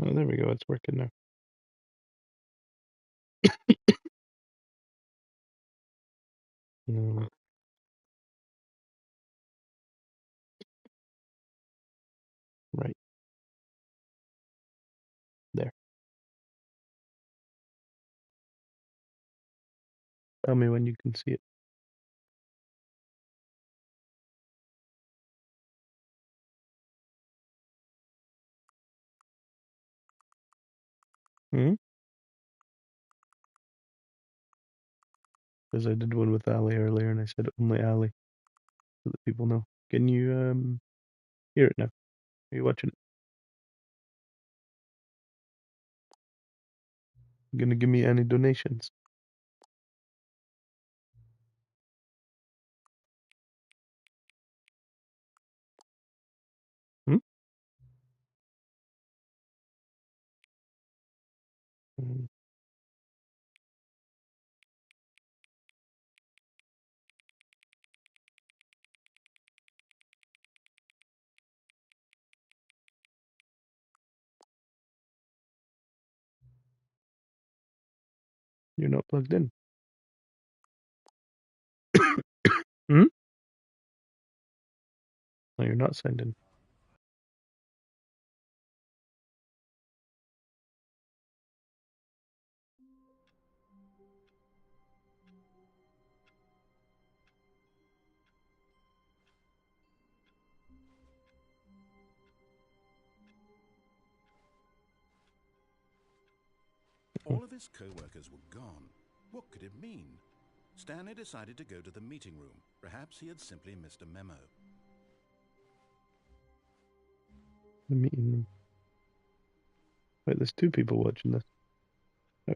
Oh, there we go. It's working now. No, right there. Tell me when you can see it. Hmm? Because I did one with Ali earlier, and I said only Ali, so that people know. Can you hear it now? Are you watching it? You gonna give me any donations? Hmm? Mm, You're not plugged in. Hmm? No, you're not signed in. All of his co-workers were gone. What could it mean? Stanley decided to go to the meeting room. Perhaps he had simply missed a memo. The meeting room. Wait, there's two people watching this. Oh,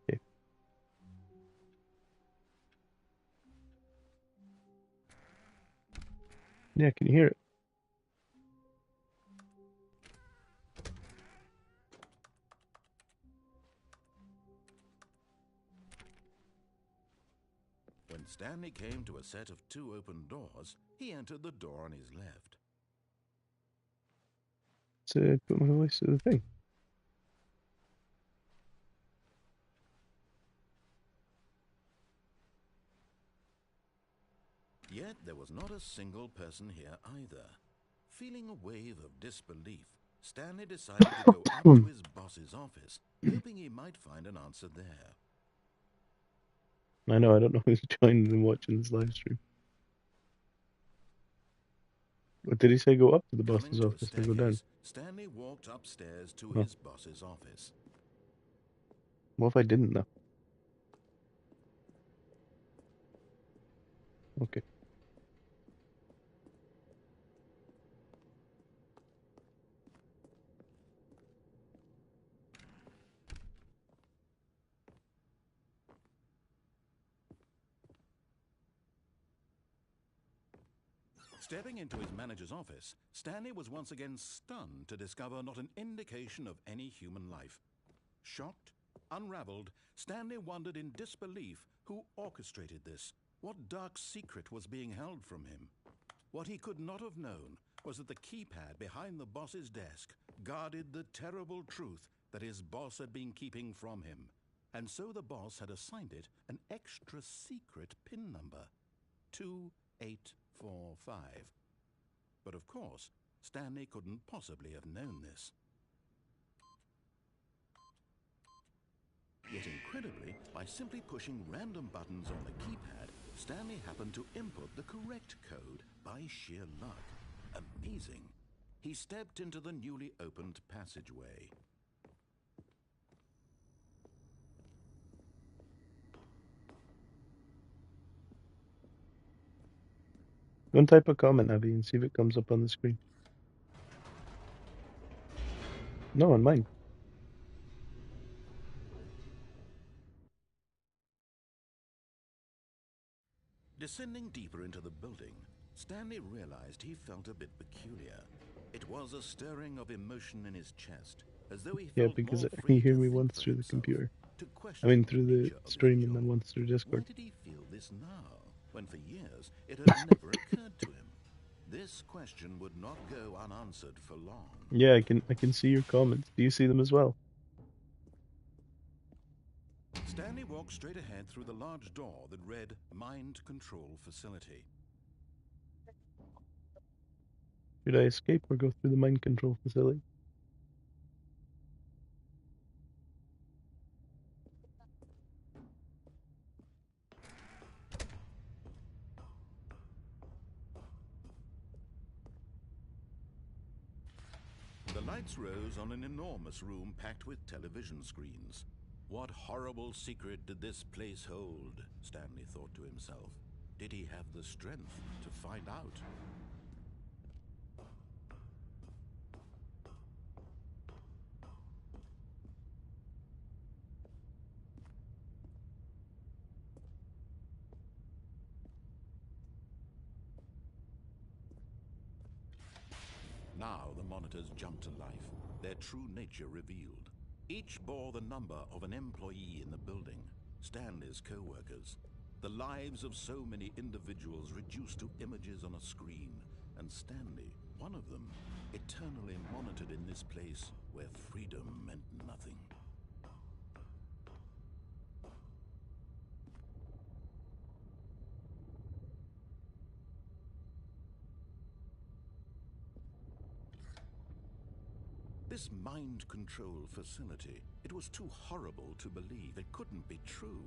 okay. Yeah, can you hear it? When Stanley came to a set of two open doors, he entered the door on his left. To put my voice to the thing. Yet there was not a single person here either. Feeling a wave of disbelief, Stanley decided to go up to his boss's office, hoping he might find an answer there. I know, I don't know who's joining and watching this live stream. What did he say? Go up to the Coming boss's to a office or go down? staircase, Stanley walked upstairs to Oh, his boss's office. what if I didn't know? Okay. Stepping into his manager's office, Stanley was once again stunned to discover not an indication of any human life. Shocked, unraveled, Stanley wondered in disbelief who orchestrated this. What dark secret was being held from him? What he could not have known was that the keypad behind the boss's desk guarded the terrible truth that his boss had been keeping from him. And so the boss had assigned it an extra secret PIN number, 2845. But of course, Stanley couldn't possibly have known this. Yet incredibly, by simply pushing random buttons on the keypad, Stanley happened to input the correct code by sheer luck. Amazing. He stepped into the newly opened passageway. Go and type a comment, Abby, and see if it comes up on the screen. No, on mine. Descending deeper into the building, Stanley realized he felt a bit peculiar. It was a stirring of emotion in his chest, as though he Yeah, felt because more you free hear to me think once for through the himself, computer. to I mean, question through the the nature of the stream and then cure. once through Why Discord. did he feel this now, when for years it had never occurred to him? This question would not go unanswered for long. Yeah, I can see your comments. Do you see them as well? Stanley walked straight ahead through the large door that read Mind Control Facility. Should I escape or go through the mind control facility? The lights rose on an enormous room packed with television screens. What horrible secret did this place hold? Stanley thought to himself. Did he have the strength to find out? Now the monitors jumped to life, their true nature revealed. Each bore the number of an employee in the building, Stanley's co-workers. The lives of so many individuals reduced to images on a screen, and Stanley, one of them, eternally monitored in this place where freedom meant nothing. This mind control facility, it was too horrible to believe. It couldn't be true.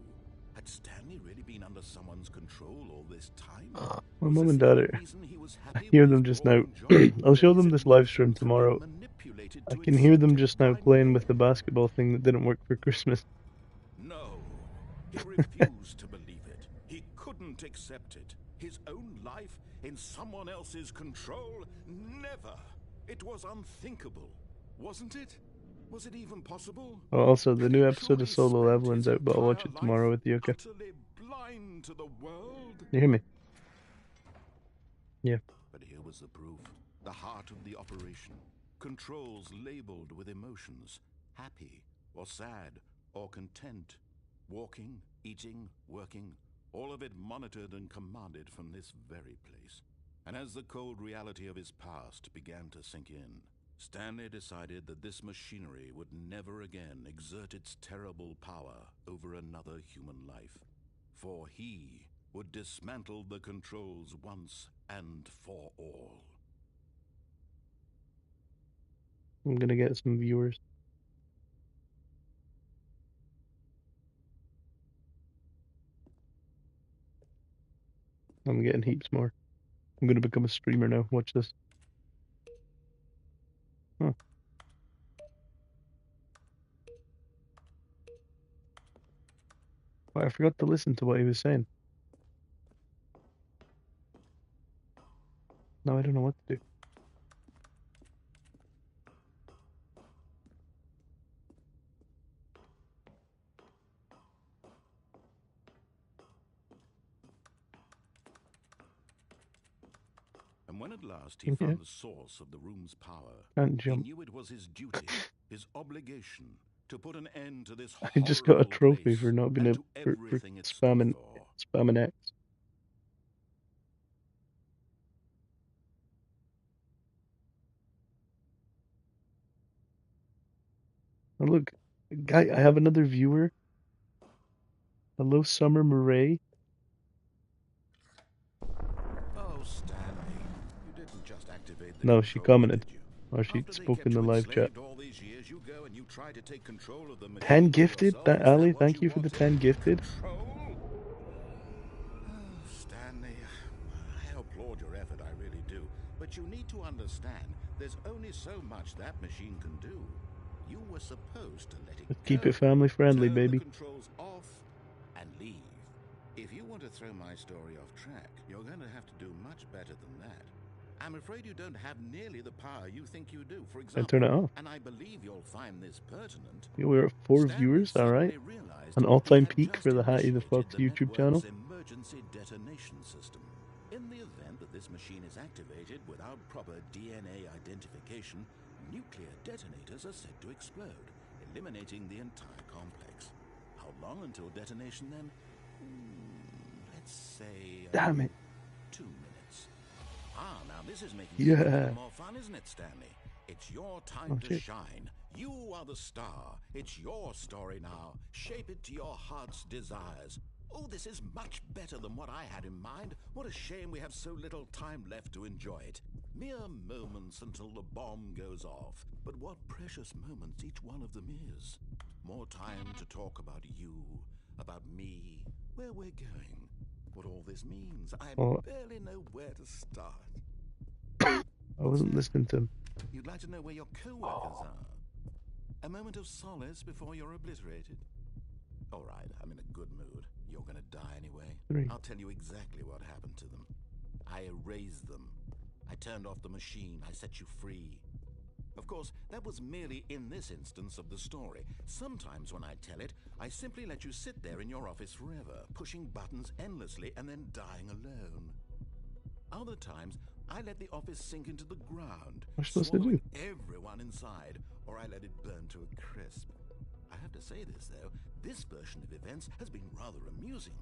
Had Stanley really been under someone's control all this time? My Was mom this and the dad only are. reason he was I happy hear with them his just now. boring job? I'll Or show was them it this live reason stream for being tomorrow. manipulated I to can hear accept them it just now playing blindly? with the basketball thing that didn't work for Christmas. No, he refused to believe it. He couldn't accept it. His own life in someone else's control? Never. It was unthinkable, wasn't it? Was it even possible? Oh, also, the Had new he episode of truly Solo spent Leveling's his out, but I'll watch entire it life tomorrow with you, okay? utterly blind to the world? You hear me? Yeah. But here was the proof. The heart of the operation. Controls labeled with emotions. Happy, or sad, or content. Walking, eating, working. All of it monitored and commanded from this very place. And as the cold reality of his past began to sink in, Stanley decided that this machinery would never again exert its terrible power over another human life. For he would dismantle the controls once and for all. I'm gonna get some viewers. I'm getting heaps more. I'm gonna become a streamer now. Watch this. Huh. I forgot to listen to what he was saying. Now I don't know what to do. And when at last he Yeah, found the source of the room's power, can't he jump. knew it was his duty, his obligation, to put an end to this I just got a horrible trophy for place not being and able to for everything it stood spamming for. spamming X. Oh look, guy, I have another viewer. Hello, Summer Murray. Oh, Stanley, you didn't just activate the No, she controls, commented, did you? or she After they spoke in kept the you live chat. enslaved all these years, you go and you try to take control of the 10 machine for gifted? yourself? That Is that Ali, what thank you you for the wanted? 10 gifted. Control? Oh, Stanley, I applaud your effort, I really do. But you need to understand, there's only so much that machine can do. You were supposed to let it Let's go. keep it family friendly, Turn the baby. controls off and leave. If you want to throw my story off track, you're going to have to do much better than that. I'm afraid you don't have nearly the power you think you do, for I turn example, it off. and I believe you'll find this pertinent. Yeah, we're at 4 Stanley viewers, alright. suddenly realized An he all-time had peak for just the Hattie the initiated Fox the YouTube network's channel. emergency detonation system. In the event that this machine is activated without proper DNA identification, nuclear detonators are said to explode, eliminating the entire complex. How long until detonation then? Let's say... Damn it. 2 minutes. Ah, now this is making Yeah. things a little more fun, isn't it, Stanley? It's your time Oh, to shit. shine. You are the star. It's your story now. Shape it to your heart's desires. Oh, this is much better than what I had in mind. What a shame we have so little time left to enjoy it. Mere moments until the bomb goes off. But what precious moments each one of them is. More time to talk about you, about me, where we're going, what all this means. I Oh. barely know where to start. I wasn't listening to him. You'd like to know where your co-workers are? A moment of solace before you're obliterated? All right, I'm in a good mood. You're gonna die anyway. 3. I'll tell you exactly what happened to them. I erased them. I turned off the machine. I set you free. Of course, that was merely in this instance of the story. Sometimes when I tell it, I simply let you sit there in your office forever, pushing buttons endlessly and then dying alone. Other times, I let the office sink into the ground, What am I supposed to swallowing do? everyone inside, or I let it burn to a crisp. I have to say this, though, this version of events has been rather amusing.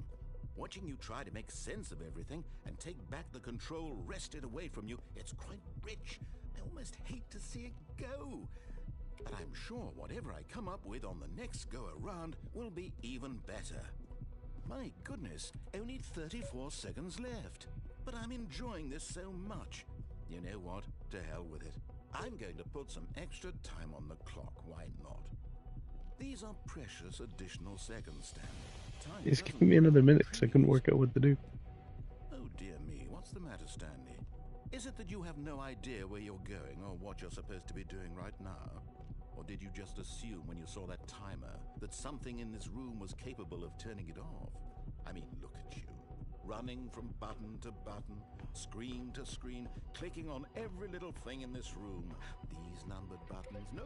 Watching you try to make sense of everything and take back the control wrested away from you, it's quite rich. I almost hate to see it go. But I'm sure whatever I come up with on the next go-around will be even better. My goodness, only 34 seconds left. But I'm enjoying this so much. You know what? To hell with it. I'm going to put some extra time on the clock, why not? These are precious additional seconds, Stanley. Time Just doesn't give me work another on minute because I couldn't trees. work out what to do. Oh dear me, what's the matter, Stanley? Is it that you have no idea where you're going or what you're supposed to be doing right now? Or did you just assume when you saw that timer that something in this room was capable of turning it off? I mean, look at you. Running from button to button, screen to screen, clicking on every little thing in this room. These numbered buttons, no,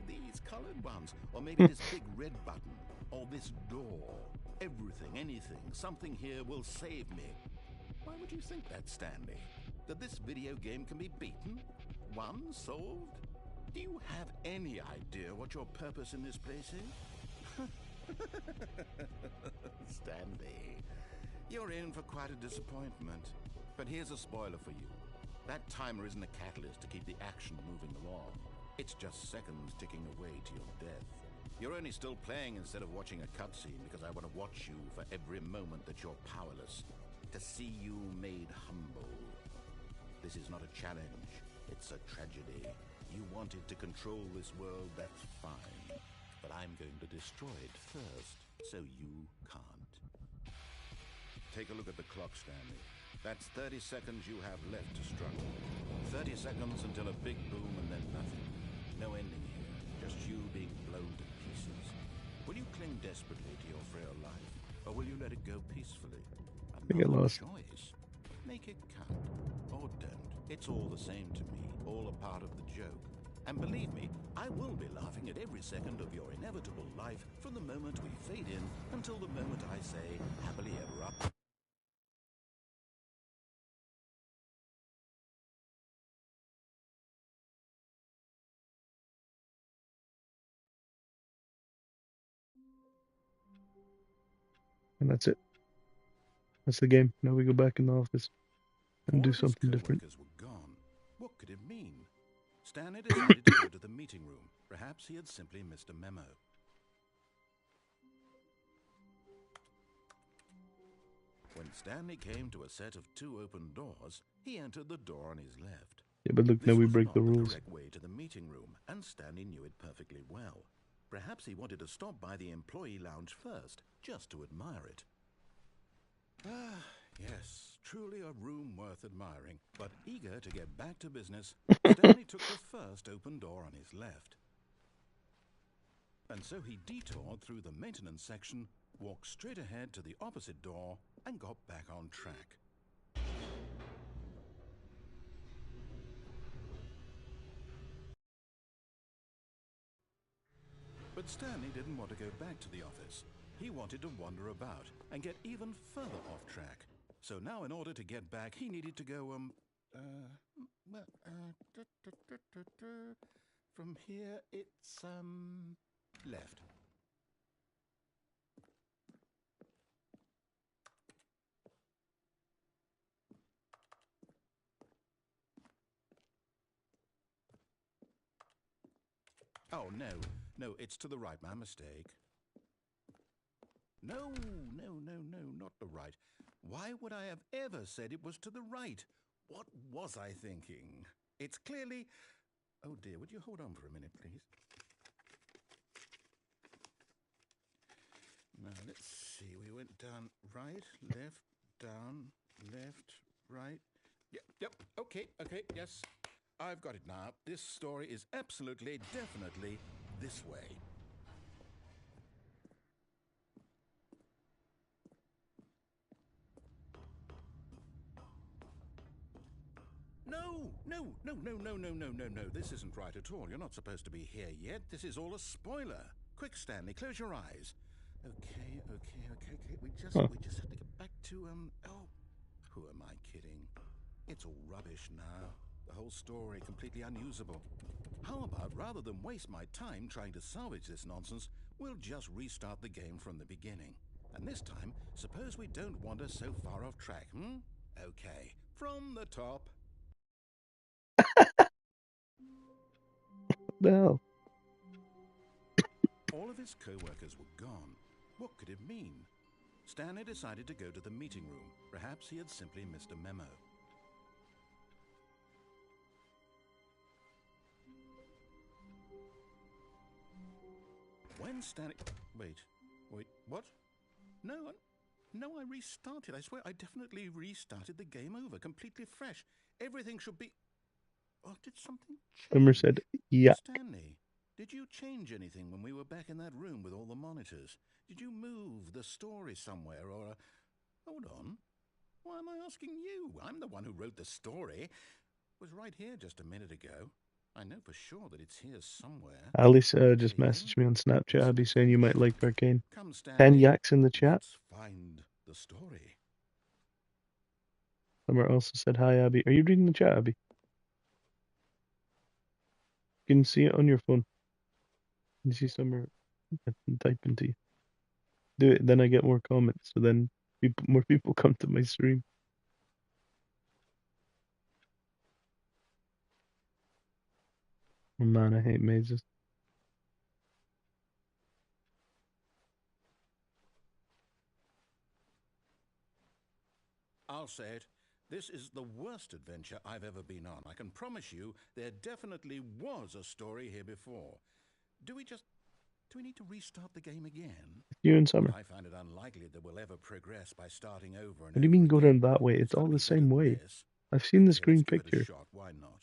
these colored ones. Or maybe this big red button, or this door. Everything, anything, something here will save me. Why would you think that, Stanley? That this video game can be beaten? Won? Solved? Do you have any idea what your purpose in this place is? Stanley, you're in for quite a disappointment. But here's a spoiler for you. That timer isn't a catalyst to keep the action moving along. It's just seconds ticking away to your death. You're only still playing instead of watching a cutscene because I want to watch you for every moment that you're powerless. To see you made humble. This is not a challenge. It's a tragedy. You wanted to control this world, that's fine. But I'm going to destroy it first, so you can't. Take a look at the clock, Stanley. That's 30 seconds you have left to struggle. 30 seconds until a big boom and then nothing. No ending here, just you being blown to pieces. Will you cling desperately to your frail life, or will you let it go peacefully? think I Another lost. choice. Make it count, or don't. It's all the same to me, all a part of the joke. And believe me, I will be laughing at every second of your inevitable life from the moment we fade in until the moment I say, happily ever after. And that's it. That's the game. Now we go back in the office and All do of his something different. co-workers were gone. What could it mean? Stanley decided to go to the meeting room. Perhaps he had simply missed a memo. When Stanley came to a set of 2 open doors, he entered the door on his left. Yeah, but look, now This we was break not the the rules. correct way to the meeting room, and Stanley knew it perfectly well. Perhaps he wanted to stop by the employee lounge first, just to admire it. Ah, yes, truly a room worth admiring. But eager to get back to business, Stanley took the first open door on his left. And so he detoured through the maintenance section walked straight ahead to the opposite door, and got back on track. But Stanley didn't want to go back to the office. He wanted to wander about and get even further off track. So now, in order to get back, he needed to go, from here, it's, left. Oh, no, it's to the right, my mistake. No, not the right. Why would I have ever said it was to the right? What was I thinking? It's clearly... Oh dear, would you hold on for a minute, please? Now, let's see. We went down right, left, down, left, right. Yep, okay, yes. I've got it now. This story is absolutely, definitely this way. No. This isn't right at all. You're not supposed to be here yet. This is all a spoiler. Quick, Stanley, close your eyes. Okay. We just have to get back to, oh, who am I kidding? It's all rubbish now. The whole story completely unusable. How about, rather than waste my time trying to salvage this nonsense, we'll just restart the game from the beginning. And this time, suppose we don't wander so far off track, Okay, from the top. The hell? All of his co-workers were gone. What could it mean? Stanley decided to go to the meeting room. Perhaps he had simply missed a memo. When Stanley... Wait, what? No, I restarted. I swear, I definitely restarted the game over, completely fresh. Everything should be... Oh, did something change? Summer said, yeah. Stanley, did you change anything when we were back in that room with all the monitors? Did you move the story somewhere or... Hold on. Why am I asking you? I'm the one who wrote the story. It was right here just a minute ago. I know for sure that it's here somewhere. Alice just messaged me on Snapchat, Abby, saying you might like Arcane. Come, Stanley. 10 yaks in the chat. Let's find the story. Summer also said, hi, Abby. Are you reading the chat, Abby? You can see it on your phone. You see Summer typing to you. Do it, then I get more comments, so then more people come to my stream. Oh man, I hate mazes. I'll say it. This is the worst adventure I've ever been on. I can promise you there definitely was a story here before. Do we need to restart the game again? You and Summer. I find it unlikely that we'll ever progress by starting over and What do you mean go again. down that way? It's all the same way. I've seen this green picture. Shot. Why not?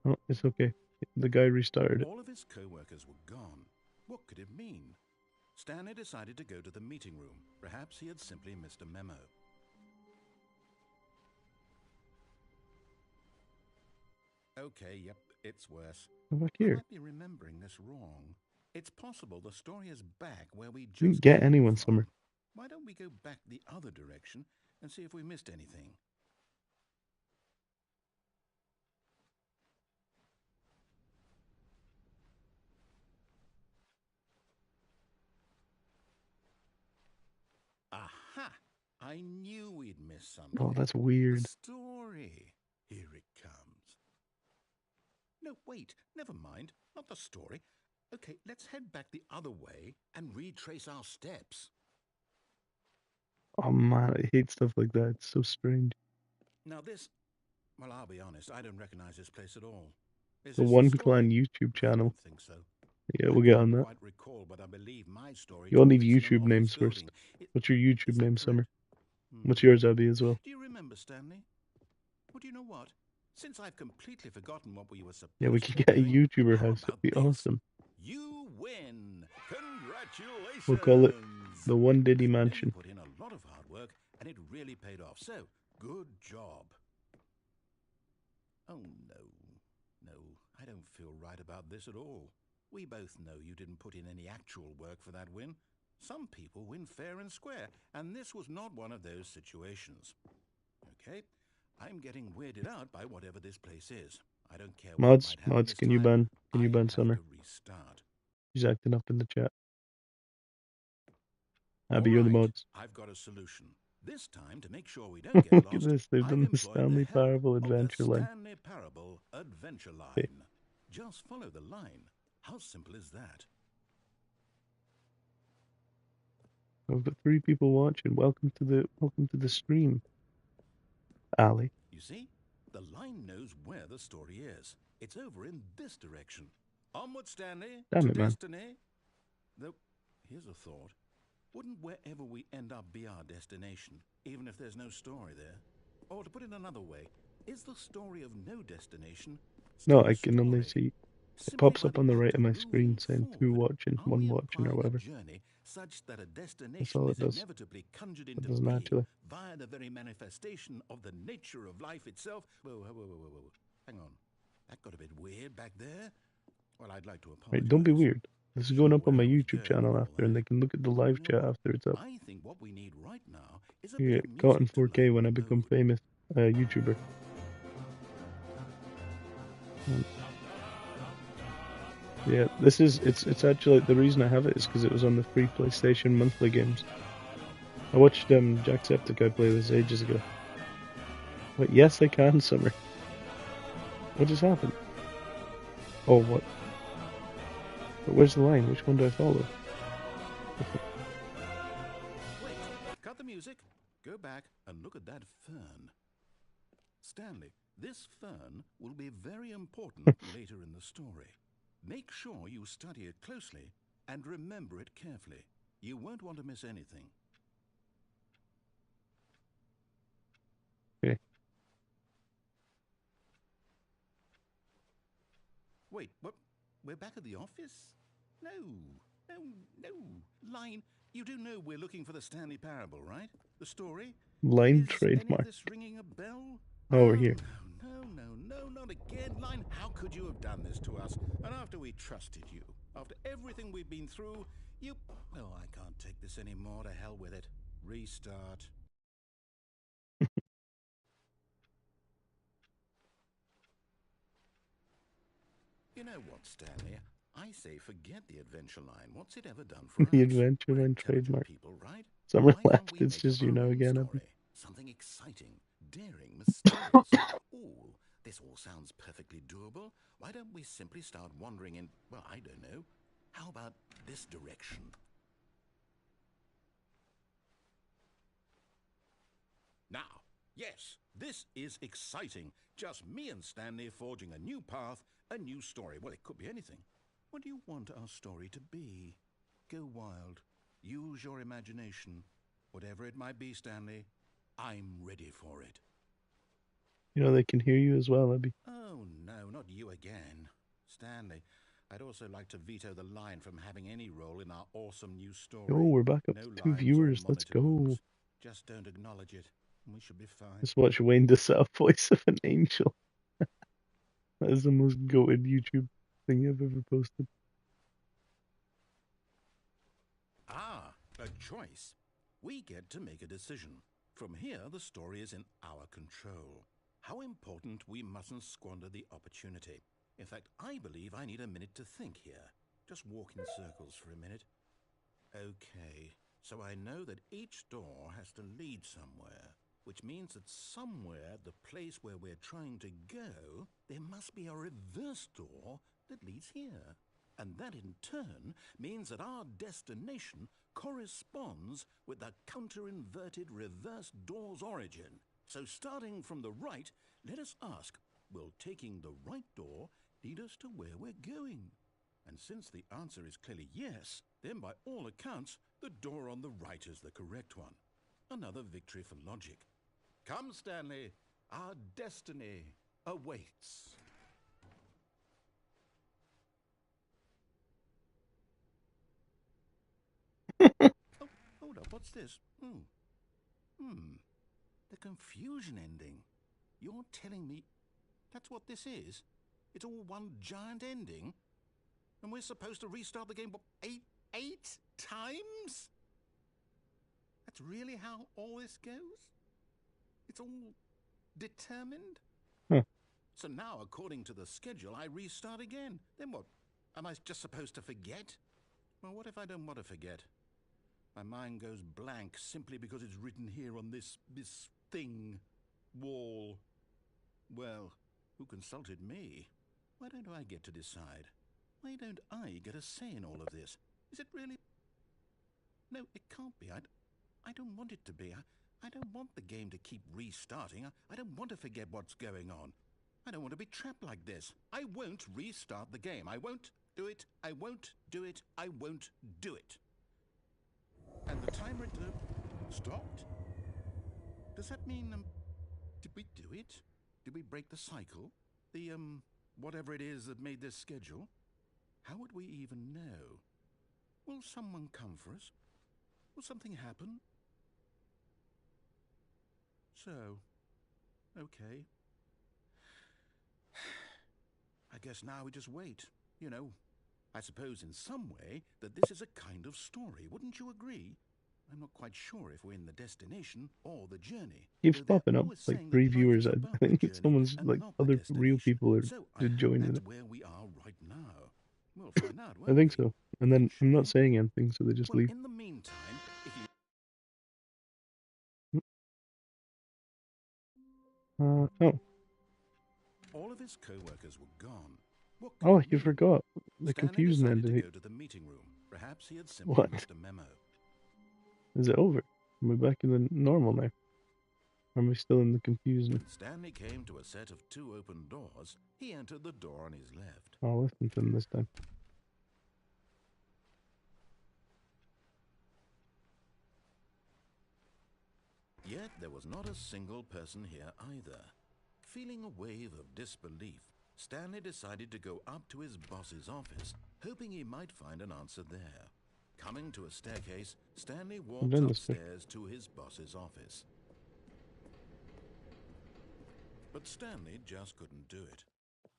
Oh, it's okay. The guy restarted it. All of his co-workers were gone. What could it mean? Stanley decided to go to the meeting room. Perhaps he had simply missed a memo. Okay, yep, it's worse. Back I here. might be remembering this wrong. It's possible the story is back where we just Didn't get came anyone, from. Summer. Why don't we go back the other direction and see if we missed anything? Aha! I knew we'd miss something. Oh, that's weird. The story. Here it comes. No, wait. Never mind. Not the story. Okay, let's head back the other way and retrace our steps. Oh man, I hate stuff like that. It's so strange. Now this... Well, I'll be honest. I don't recognize this place at all. Is The this One story? Clan YouTube I channel. don't think so. Yeah, we'll get on that. Quite recall, but I believe my story You all need took place in an YouTube office names first. building. What's your YouTube Is that name, correct? Summer? What's yours, Abby, as well? Do you remember, Stanley? Well, do you know what? Since I've completely forgotten what we were supposed Yeah, we to could be get a doing, YouTuber how house. It'd about be this? awesome. You win! We'll call it Congratulations! the One I Diddy know you Mansion. put in a lot of hard work, and it really paid off. So, good job. Oh, no. No, I don't feel right about this at all. We both know you didn't put in any actual work for that win. Some people win fair and square, and this was not one of those situations. Okay, I'm getting weirded out by whatever this place is. I don't care what Mods, might happen mods, this time. can you I ban have Summer? to restart. She's acting up in the chat. All Abby, you're the right, mods. I've got a solution. This time, to make sure we don't get Look at lost, this, they've I've done the employed the Stanley help Parable of the adventure line. Stanley Parable Adventure Okay, Line. Just follow the line. How simple is that? I've got 3 people watching. Welcome to the stream, Ali. You see, the line knows where the story is. It's over in this direction. Onward, Stanley, Damn to it, man. destiny. Though, here's a thought. Wouldn't wherever we end up be our destination, even if there's no story there? Or to put it another way, is the story of no destination No, still a I can only story? see it Simply pops by up the on the right act of of my moving screen saying 2 forward, watching, are 1 we watching, or employing a whatever. journey such that a That's destination all it is does. inevitably conjured It into doesn't being actually. via the very manifestation of the nature of life itself? Whoa. Hang on. That got a bit weird back there. Well, I'd like to Right, don't be apologize. weird. This is So going up on where my are we YouTube going with channel all after, and that? they can look at the You live know chat what? after it's up. I think what we need right now is a You bit get of caught in music to 4K lighten when I the become mood. famous YouTuber. Um, yeah, this is it's actually the reason I have it is because it was on the free PlayStation monthly games. I watched Jacksepticeye play this ages ago. But yes, I can, Summer. What just happened? Oh, what? But where's the line? Which one do I follow? Wait, cut the music, go back and look at that fern. Stanley, this fern will be very important later in the story. Make sure you study it closely and remember it carefully. You won't want to miss anything. Okay. Wait, what? We're back at the office? No. Line, you do know we're looking for the Stanley Parable, right? The story? Line Is any of trademark. this ringing a bell? Over Oh, here. no, not again, Line. How could you have done this to us? And after we trusted you, after everything we've been through, you... Oh, I can't take this anymore. To hell with it. Restart. You know what, Stanley? I say forget the adventure line. What's it ever done for The us? adventure We're line intelligent trademark. people, right? Summer Why can't laughed. we It's make just up you our now own again, Abby. story? Something exciting, daring, mysterious. Ooh, this all sounds perfectly doable. Why don't we simply start wandering in, well, I don't know. How about this direction? Now, yes, this is exciting. Just me and Stanley forging a new path, a new story. Well, it could be anything. What do you want our story to be? Go wild. Use your imagination. Whatever it might be, Stanley, I'm ready for it. You know they can hear you as well, Abby. Oh, no, not you again. Stanley, I'd also like to veto the line from having any role in our awesome new story. Oh, we're back up No to 2 lines or viewers. Let's monitor go. moves. Just don't acknowledge it, and we should be fine. Let's watch Wayne the South voice of an angel. That is the most goated YouTube thing I've ever posted. Ah, a choice. We get to make a decision. From here, the story is in our control. How important we mustn't squander the opportunity. In fact, I believe I need a minute to think here. Just walk in circles for a minute. Okay, so I know that each door has to lead somewhere, which means that somewhere, the place where we're trying to go, there must be a reverse door that leads here. And that in turn means that our destination corresponds with the counter-inverted reverse door's origin. So starting from the right, let us ask, will taking the right door lead us to where we're going? And since the answer is clearly yes, then by all accounts, the door on the right is the correct one. Another victory for logic. Come, Stanley, our destiny awaits. What's this? The confusion ending. You're telling me that's what this is? It's all one giant ending? And we're supposed to restart the game, what, eight times? That's really how all this goes? It's all determined? Huh. So now, according to the schedule, I restart again. Then what? Am I just supposed to forget? Well, what if I don't want to forget? My mind goes blank simply because it's written here on this thing, wall. Well, who consulted me? Why don't I get to decide? Why don't I get a say in all of this? Is it really? No, it can't be. I don't want it to be. I don't want the game to keep restarting. I don't want to forget what's going on. I don't want to be trapped like this. I won't restart the game. I won't do it. I won't do it. I won't do it. And the timer stopped? Does that mean, did we do it? Did we break the cycle? The, whatever it is that made this schedule? How would we even know? Will someone come for us? Will something happen? So, okay. I guess now we just wait. You know, I suppose in some way that this is a kind of story. Wouldn't you agree? I'm not quite sure if we're in the destination or the journey. Keeps popping up like reviewers. I think someone's like other real people are joining it. Where we are right now. We'll find out. I think so. And then I'm not saying anything, so they just leave. In the meantime, if you... Oh. All of his co-workers were gone. Oh, you forgot the confusion Stanley ended. to go to the meeting room. Perhaps he had simply missed a memo. Is it over? Am we back in the normal now? Or am we still in the confusion? Stanley came to a set of 2 open doors. He entered the door on his left. I'll listen to them this time. Yet there was not a single person here either. Feeling a wave of disbelief, Stanley decided to go up to his boss's office, hoping he might find an answer there. Coming to a staircase, Stanley walked upstairs to his boss's office. But Stanley just couldn't do it.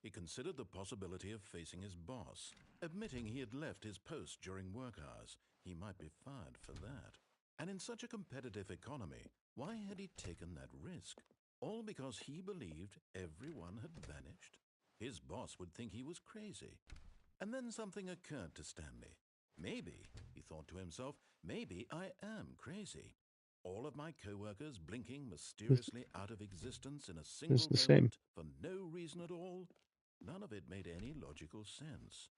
He considered the possibility of facing his boss, admitting he had left his post during work hours. He might be fired for that. And in such a competitive economy, why had he taken that risk? All because he believed everyone had vanished? His boss would think he was crazy. And then something occurred to Stanley. Maybe, he thought to himself, maybe I am crazy. All of my co-workers blinking mysteriously out of existence in a single moment for no reason at all. None of it made any logical sense.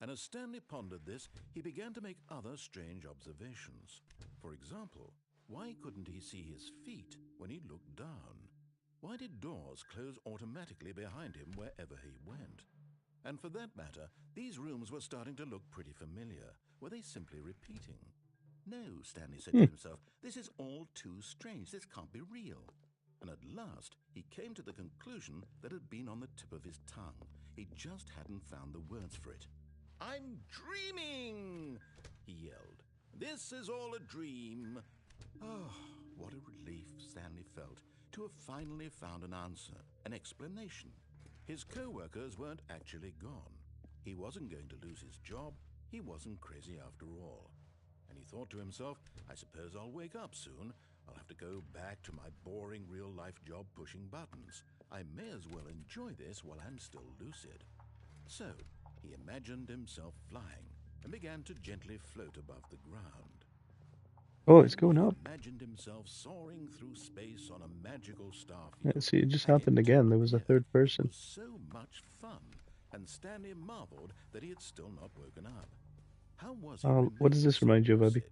And as Stanley pondered this, he began to make other strange observations. For example, why couldn't he see his feet when he looked down? Why did doors close automatically behind him wherever he went? And for that matter, these rooms were starting to look pretty familiar. Were they simply repeating? No, Stanley said to himself, this is all too strange. This can't be real. And at last, he came to the conclusion that had been on the tip of his tongue. He just hadn't found the words for it. I'm dreaming, he yelled. This is all a dream. Oh, what a relief Stanley felt to have finally found an answer, an explanation. His co-workers weren't actually gone. He wasn't going to lose his job. He wasn't crazy after all. And he thought to himself, I suppose I'll wake up soon. I'll have to go back to my boring real-life job pushing buttons. I may as well enjoy this while I'm still lucid. So, he imagined himself flying and began to gently float above the ground. Oh, it's going up. He imagined himself soaring through space on a magical star field. Yeah, see, it just happened again. There was a third person. It was so much fun, and Stanley marveled that he had still not woken up. How was he? What does this remind you of, Abby?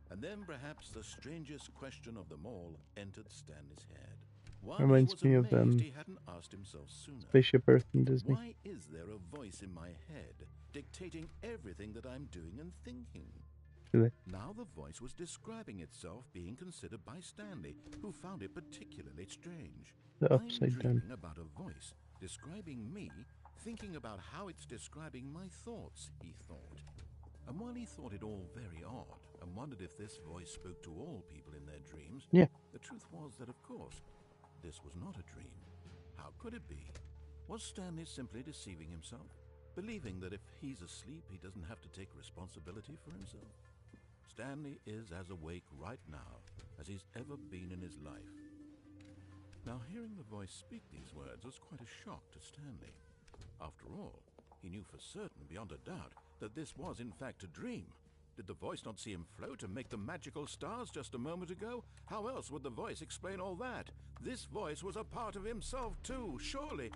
And then perhaps the strangest question of them all entered Stanley's head. Why reminds me of he hadn't asked himself sooner. Spaceship Earth in Disney. Why is there a voice in my head dictating everything that I'm doing and thinking? Really? Now the voice was describing itself being considered by Stanley, who found it particularly strange. The upside down. I'm dreaming about a voice describing me, thinking about how it's describing my thoughts, he thought. And while he thought it all very odd, and wondered if this voice spoke to all people in their dreams. Yeah. The truth was that, of course, this was not a dream. How could it be? Was Stanley simply deceiving himself, believing that if he's asleep, he doesn't have to take responsibility for himself? Stanley is as awake right now as he's ever been in his life. Now, hearing the voice speak these words was quite a shock to Stanley. After all, he knew for certain, beyond a doubt, that this was in fact a dream. Did the voice not see him float and make the magical stars just a moment ago? How else would the voice explain all that? This voice was a part of himself too. Surely,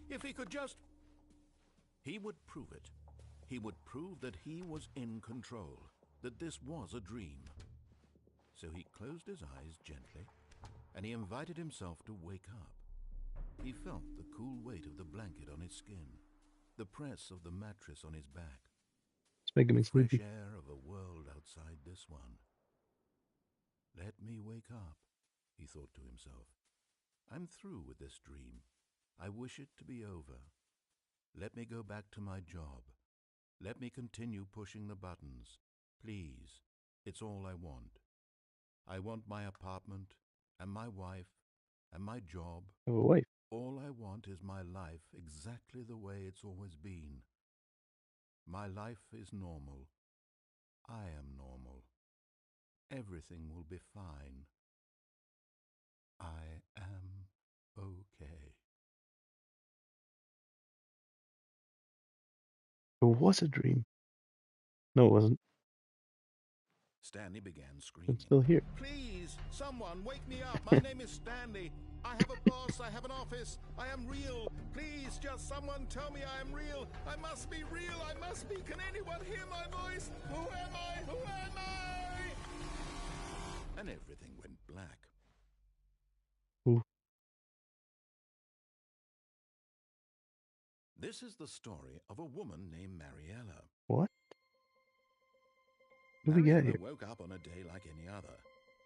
if he could just... He would prove it. He would prove that he was in control, that this was a dream. So he closed his eyes gently, and he invited himself to wake up. He felt the cool weight of the blanket on his skin, the press of the mattress on his back. It's making me The fresh sleepy. air of a world outside this one. Let me wake up, he thought to himself. I'm through with this dream. I wish it to be over. Let me go back to my job. Let me continue pushing the buttons. Please, it's all I want. I want my apartment, and my wife, and my job. I have a wife. All I want is my life exactly the way it's always been. My life is normal. I am normal. Everything will be fine. I am okay. It was a dream. No, it wasn't. Stanley began screaming. I'm still here. Please, someone, wake me up. My name is Stanley. I have a boss. I have an office. I am real. Please, just someone tell me I am real. I must be real. I must be. Can anyone hear my voice? Who am I? Who am I? And everything went black. Ooh. This is the story of a woman named Mariella. What? What do we get Mariella here? woke up on a day like any other.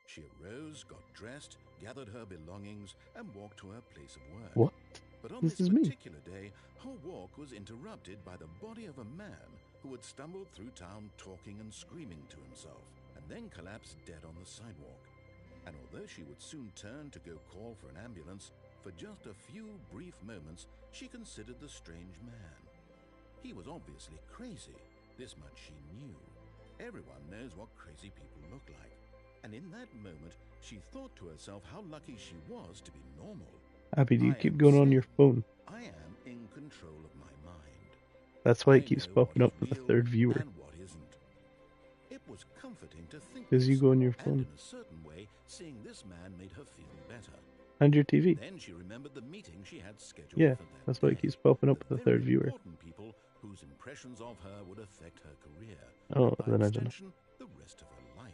She arose, got dressed, gathered her belongings, and walked to her place of work. What? But on This this is me. particular day, her walk was interrupted by the body of a man who had stumbled through town talking and screaming to himself, and then collapsed dead on the sidewalk. And although she would soon turn to go call for an ambulance, for just a few brief moments she considered the strange man. He was obviously crazy. This much she knew. Everyone knows what crazy people look like. And in that moment, she thought to herself how lucky she was to be normal. Abby, do you I keep am going on safe. your phone? I am in control of my mind. That's why I it keeps know popping what up is with a real third viewer. and what isn't. It was comforting to think Because you this, go on your and phone. in a certain way, seeing this man made her feel better. And your TV. Then she remembered the meeting she had scheduled Yeah, for that that's why it day. keeps popping up The with a third very viewer. important people whose impressions of her would affect her career. Oh, and by then I don't know. extension, the rest of her life.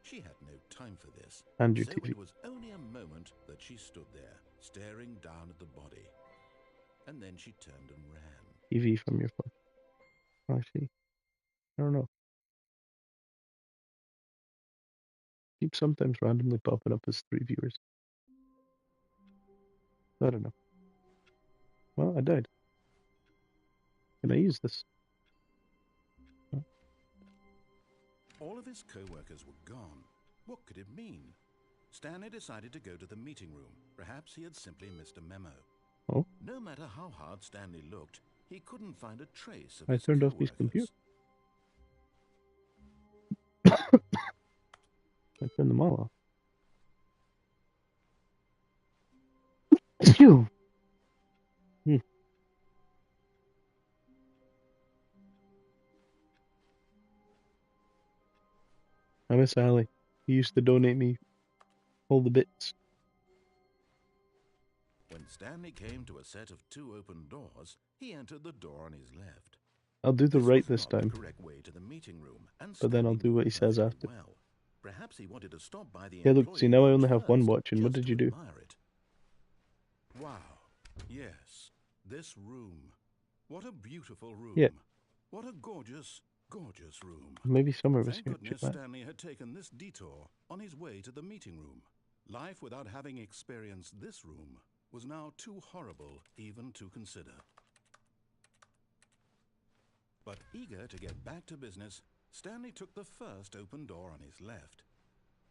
She had no time for this. And your So TV. it was only a moment that she stood there, staring down at the body. And then she turned and ran. TV from your phone. Oh, I see. I don't know. Keeps sometimes randomly popping up as 3 viewers. I don't know. Well, I died. Can I use this? Oh. All of his co-workers were gone. What could it mean? Stanley decided to go to the meeting room. Perhaps he had simply missed a memo. Oh. No matter how hard Stanley looked, he couldn't find a trace of I his turned off his co-workers. computer. I turned them all off. Phew. I miss Ali. He used to donate me all the bits. When Stanley came to a set of 2 open doors, he entered the door on his left. I'll do the This right was this not the time, correct way to the meeting room, and but then I'll Stanley do what knew he says perfectly after. well. Perhaps he wanted to stop by the Yeah, look, see, now I only have one watching. What did you do? Admire it. Wow. Yes. This room. What a beautiful room. Yeah. What a gorgeous, gorgeous room. Maybe some of us Thank here goodness should laugh. Stanley had taken this detour on his way to the meeting room. Life without having experienced this room was now too horrible even to consider. But eager to get back to business, Stanley took the first open door on his left.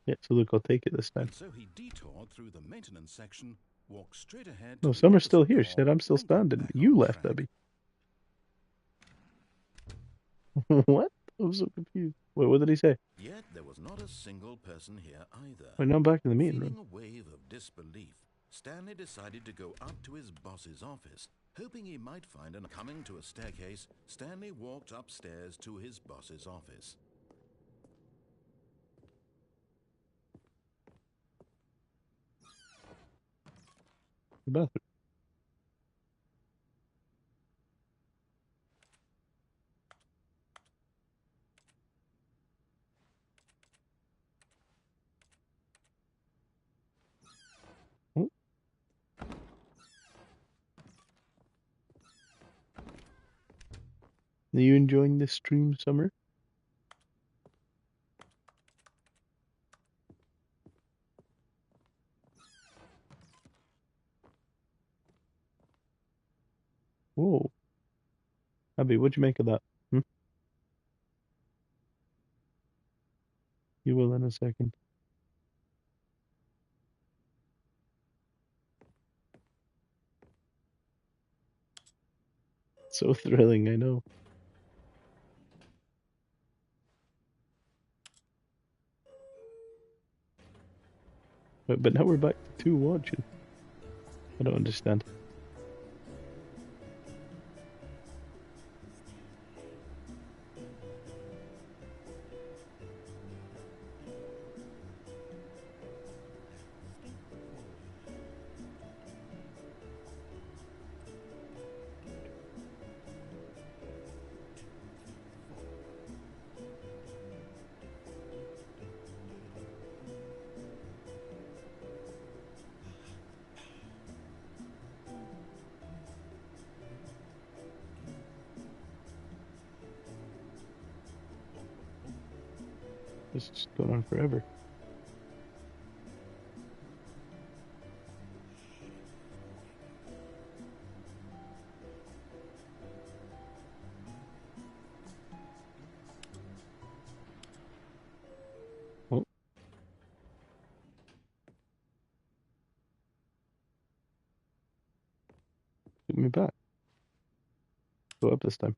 Yeah, so look, I'll take it this time. And so he detoured through the maintenance section, walked straight ahead No, to the Summer's still opposite here. She door, said I'm still and got standing. back You on left, track. Abby. What? I'm so confused. Wait, what did he say? Yet there was not a single person here either. Wait, now I'm back in the meeting Feeling room. a wave of disbelief, Stanley decided to go up to his boss's office, hoping he might find an... Coming to a staircase, Stanley walked upstairs to his boss's office. The bathroom. Oh. Are you enjoying this stream, Summer? Whoa. Abby, what'd you make of that? Hmm? You will in a second. So thrilling, I know. But now we're back to 2 watching. I don't understand. This is going on forever. Oh, get me back. Go up this time.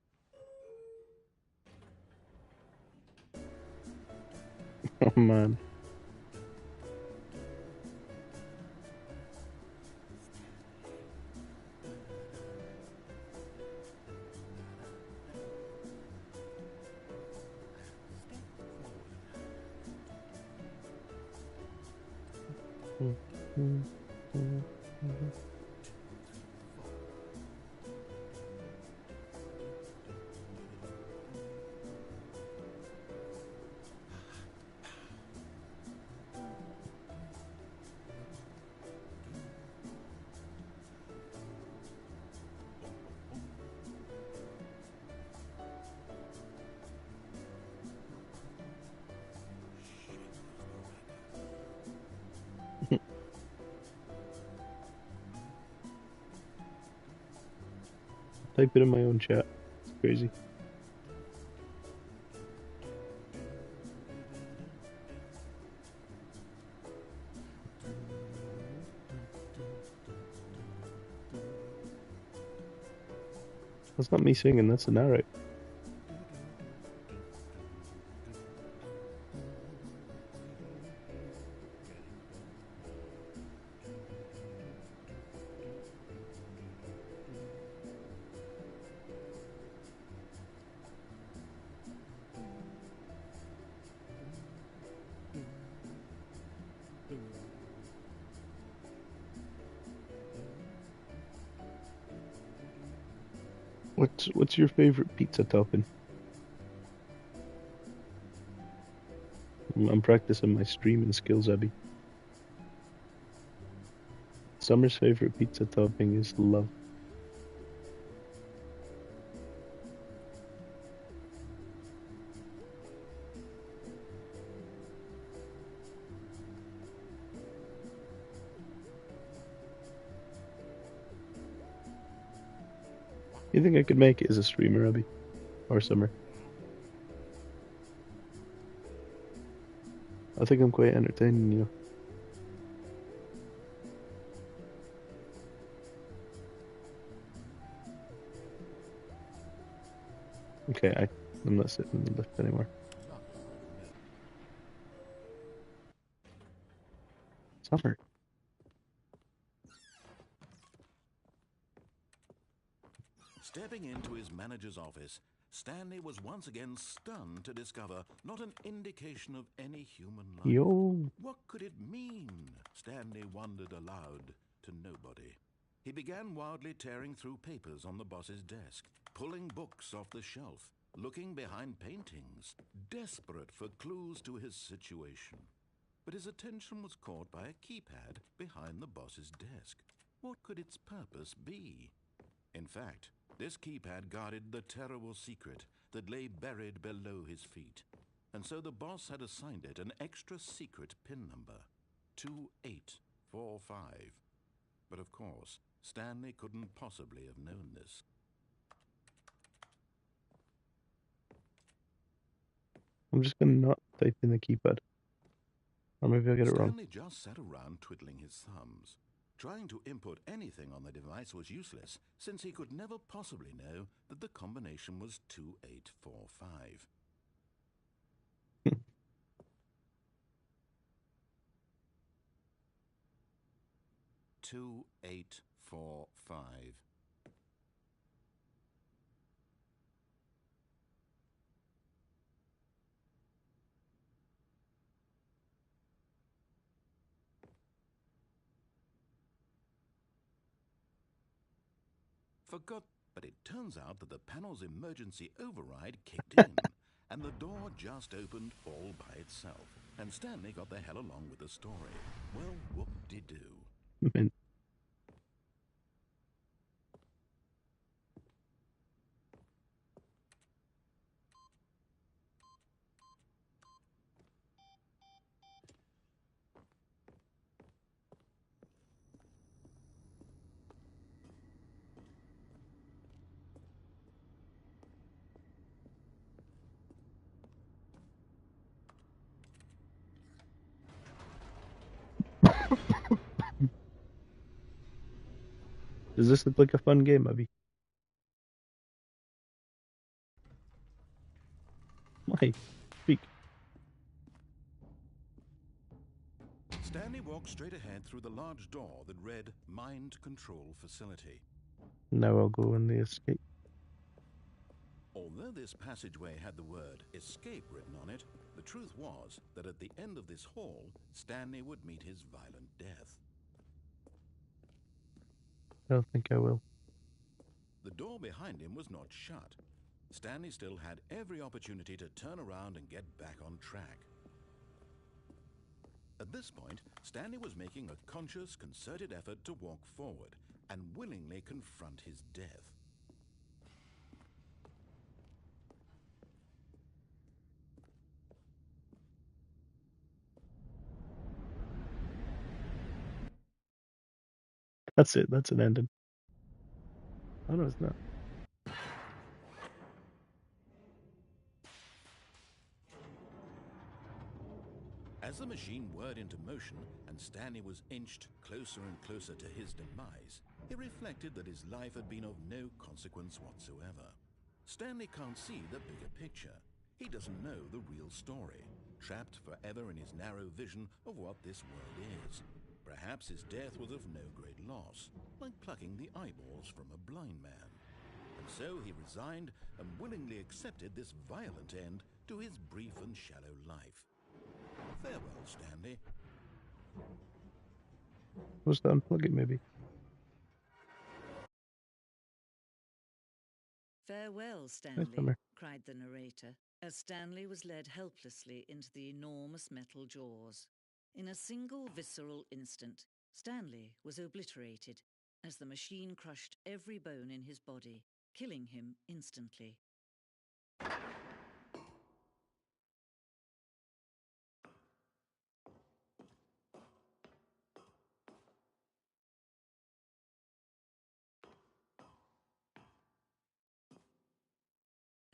Oh man. Type it in my own chat. It's crazy. That's not me singing, that's the narrator. What's your favorite pizza topping? I'm practicing my streaming skills, Abby. Summer's favorite pizza topping is love. You think I could make it as a streamer, Abby? Or Summer? I think I'm quite entertaining you. Okay, I'm not sitting in the lift anymore. Summer. Stepping into his manager's office, Stanley was once again stunned to discover not an indication of any human life. Yo. What could it mean? Stanley wondered aloud to nobody. He began wildly tearing through papers on the boss's desk, pulling books off the shelf, looking behind paintings, desperate for clues to his situation. But his attention was caught by a keypad behind the boss's desk. What could its purpose be? In fact, this keypad guarded the terrible secret that lay buried below his feet. And so the boss had assigned it an extra secret PIN number, 2845. But of course, Stanley couldn't possibly have known this. I'm just gonna not type in the keypad. Or maybe I'll get it wrong. Stanley just sat around twiddling his thumbs. Trying to input anything on the device was useless, since he could never possibly know that the combination was 2845. 2845. Forgot, but it turns out that the panel's emergency override kicked in, and the door just opened all by itself, and Stanley got the hell along with the story. Well, whoop-de-doo. Mint. Does this look like a fun game, Abby? Why? Speak. Stanley walked straight ahead through the large door that read Mind Control Facility. Now I'll go in the escape. Although this passageway had the word escape written on it, the truth was that at the end of this hall, Stanley would meet his violent death. I don't think I will. The door behind him was not shut. Stanley still had every opportunity to turn around and get back on track. At this point, Stanley was making a conscious, concerted effort to walk forward and willingly confront his death. That's it. That's an ending. Oh no, it's not. As the machine whirred into motion and Stanley was inched closer and closer to his demise, he reflected that his life had been of no consequence whatsoever. Stanley can't see the bigger picture. He doesn't know the real story, trapped forever in his narrow vision of what this world is. Perhaps his death was of no great loss, like plucking the eyeballs from a blind man. And so he resigned and willingly accepted this violent end to his brief and shallow life. Farewell, Stanley. Was to unplug it, maybe? Farewell, Stanley, Summer. cried the narrator, as Stanley was led helplessly into the enormous metal jaws. In a single visceral instant, Stanley was obliterated as the machine crushed every bone in his body, killing him instantly.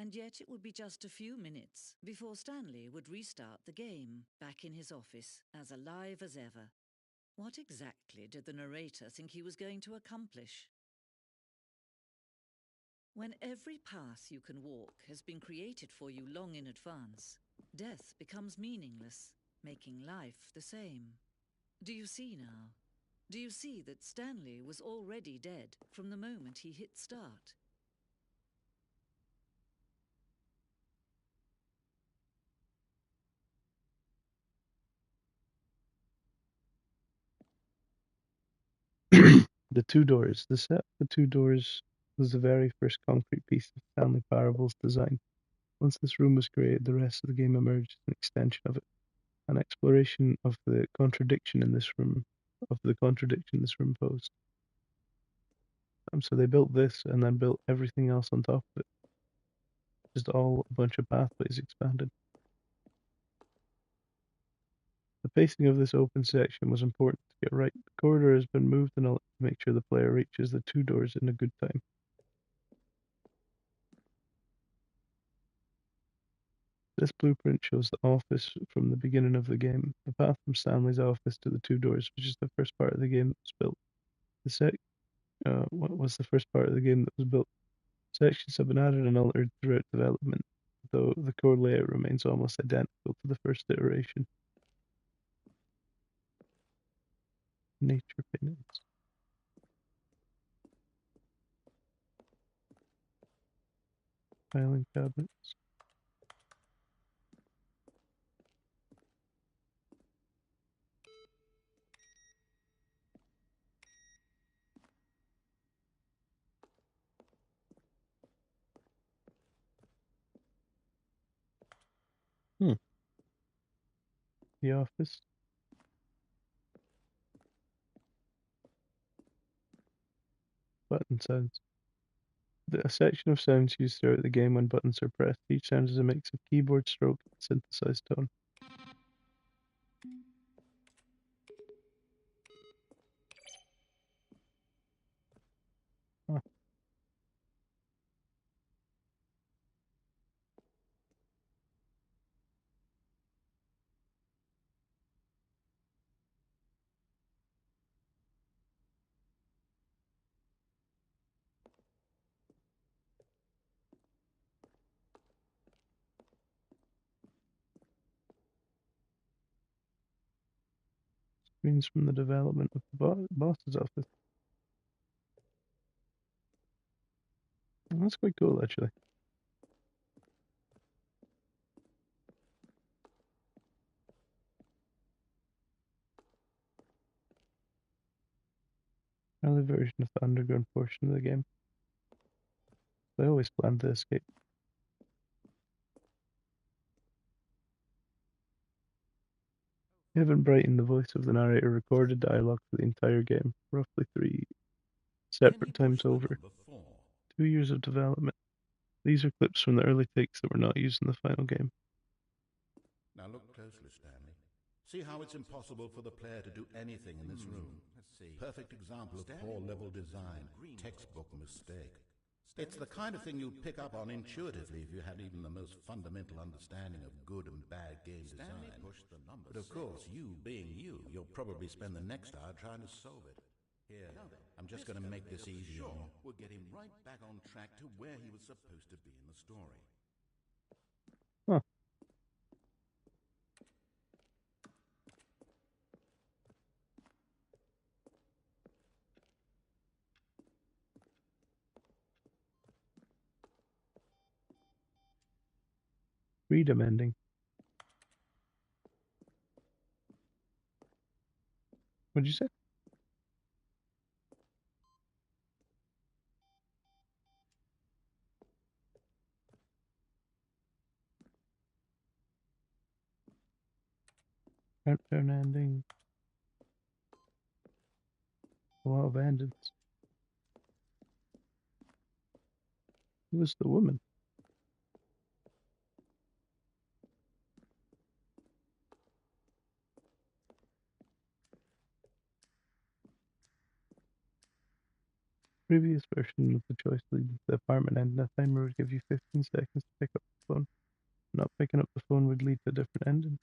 and yet it would be just a few minutes before Stanley would restart the game, back in his office, as alive as ever. What exactly did the narrator think he was going to accomplish? When every path you can walk has been created for you long in advance, death becomes meaningless, making life the same. Do you see now? Do you see that Stanley was already dead from the moment he hit start? The two doors. The set of the two doors was the very first concrete piece of Stanley Parable's design. Once this room was created, the rest of the game emerged as an extension of it, an exploration of the contradiction this room posed. So they built this and then built everything else on top of it. Just all a bunch of pathways expanded. The pacing of this open section was important to get right. The corridor has been moved enough to make sure the player reaches the two doors in a good time. This blueprint shows the office from the beginning of the game. The path from Stanley's office to the two doors, which is the first part of the game that was built. What was the first part of the game that was built? Sections have been added and altered throughout development, though the core layout remains almost identical to the first iteration. Nature paintings. Filing cabinets. The office. Button sounds. A section of sounds used throughout the game when buttons are pressed. Each sound is a mix of keyboard stroke and synthesized tone. Huh. Screens from the development of the boss's office. Oh, that's quite cool, actually. Early version of the underground portion of the game. I always planned to escape. Evan Brighton, the voice of the narrator, recorded dialogue for the entire game, roughly 3 separate times over. 2 years of development. These are clips from the early takes that were not used in the final game. Now look closely, Stanley. See how it's impossible for the player to do anything in this room. Perfect example of poor level design, textbook mistake. It's the kind of thing you'd pick up on intuitively if you had even the most fundamental understanding of good and bad game design. But of course, you being you, you'll probably spend the next hour trying to solve it. Here, I'm just going to make this easier. We'll get him right back on track to where he was supposed to be in the story. Huh. Freedom ending. What'd you say? Countdown ending. A lot of endings. Who was the woman? Previous version of the choice leading to the apartment ending. A timer would give you 15 seconds to pick up the phone. Not picking up the phone would lead to a different ending.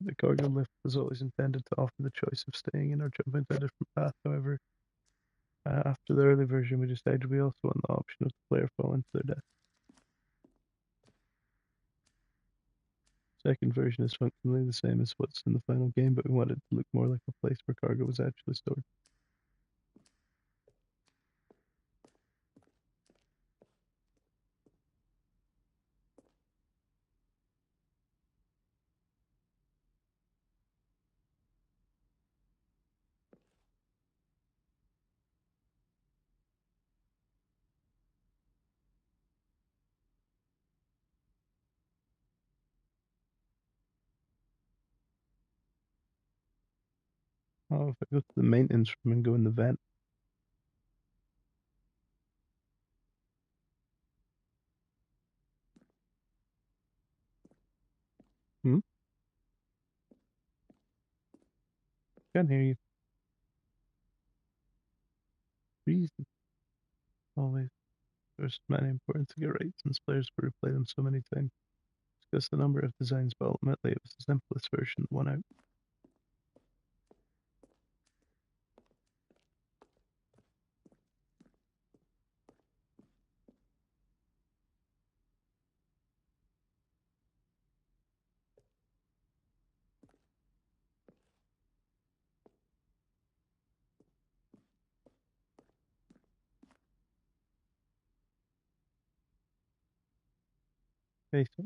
The cargo lift was always intended to offer the choice of staying in or jumping to a different path. However, after the early version, we decided we also want the option of the player falling to their death. Second version is functionally the same as what's in the final game, but we wanted it to look more like a place where cargo was actually stored. Oh, if I go to the maintenance room and go in the vent. Can't hear you. Reason. Always. There's many important to get right since players will replay them so many times. Discuss the number of designs, but ultimately it was the simplest version that won out. Okay, so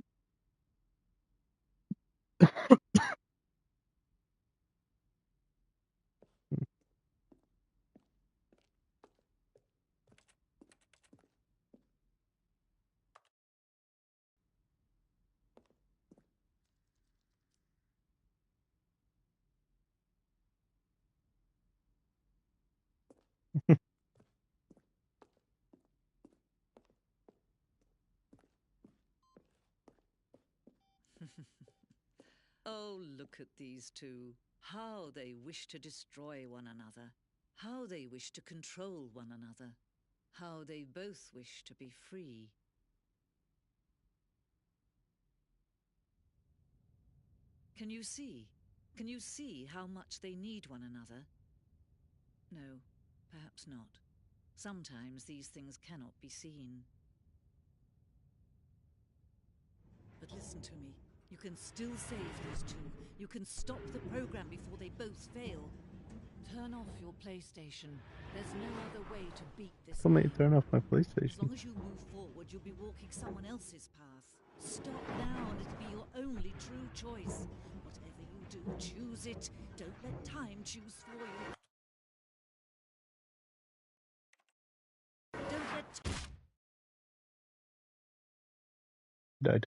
Oh, look at these two. How they wish to destroy one another. How they wish to control one another. How they both wish to be free. Can you see? Can you see how much they need one another? No, perhaps not. Sometimes these things cannot be seen. But listen to me. You can still save these two. You can stop the program before they both fail. Turn off your PlayStation. There's no other way to beat this tell me to man. turn off my As PlayStation. long as you move forward, you'll be walking someone else's path. Stop now and it'll be your only true choice. Whatever you do, choose it. Don't let time choose for you. Don't let... Died.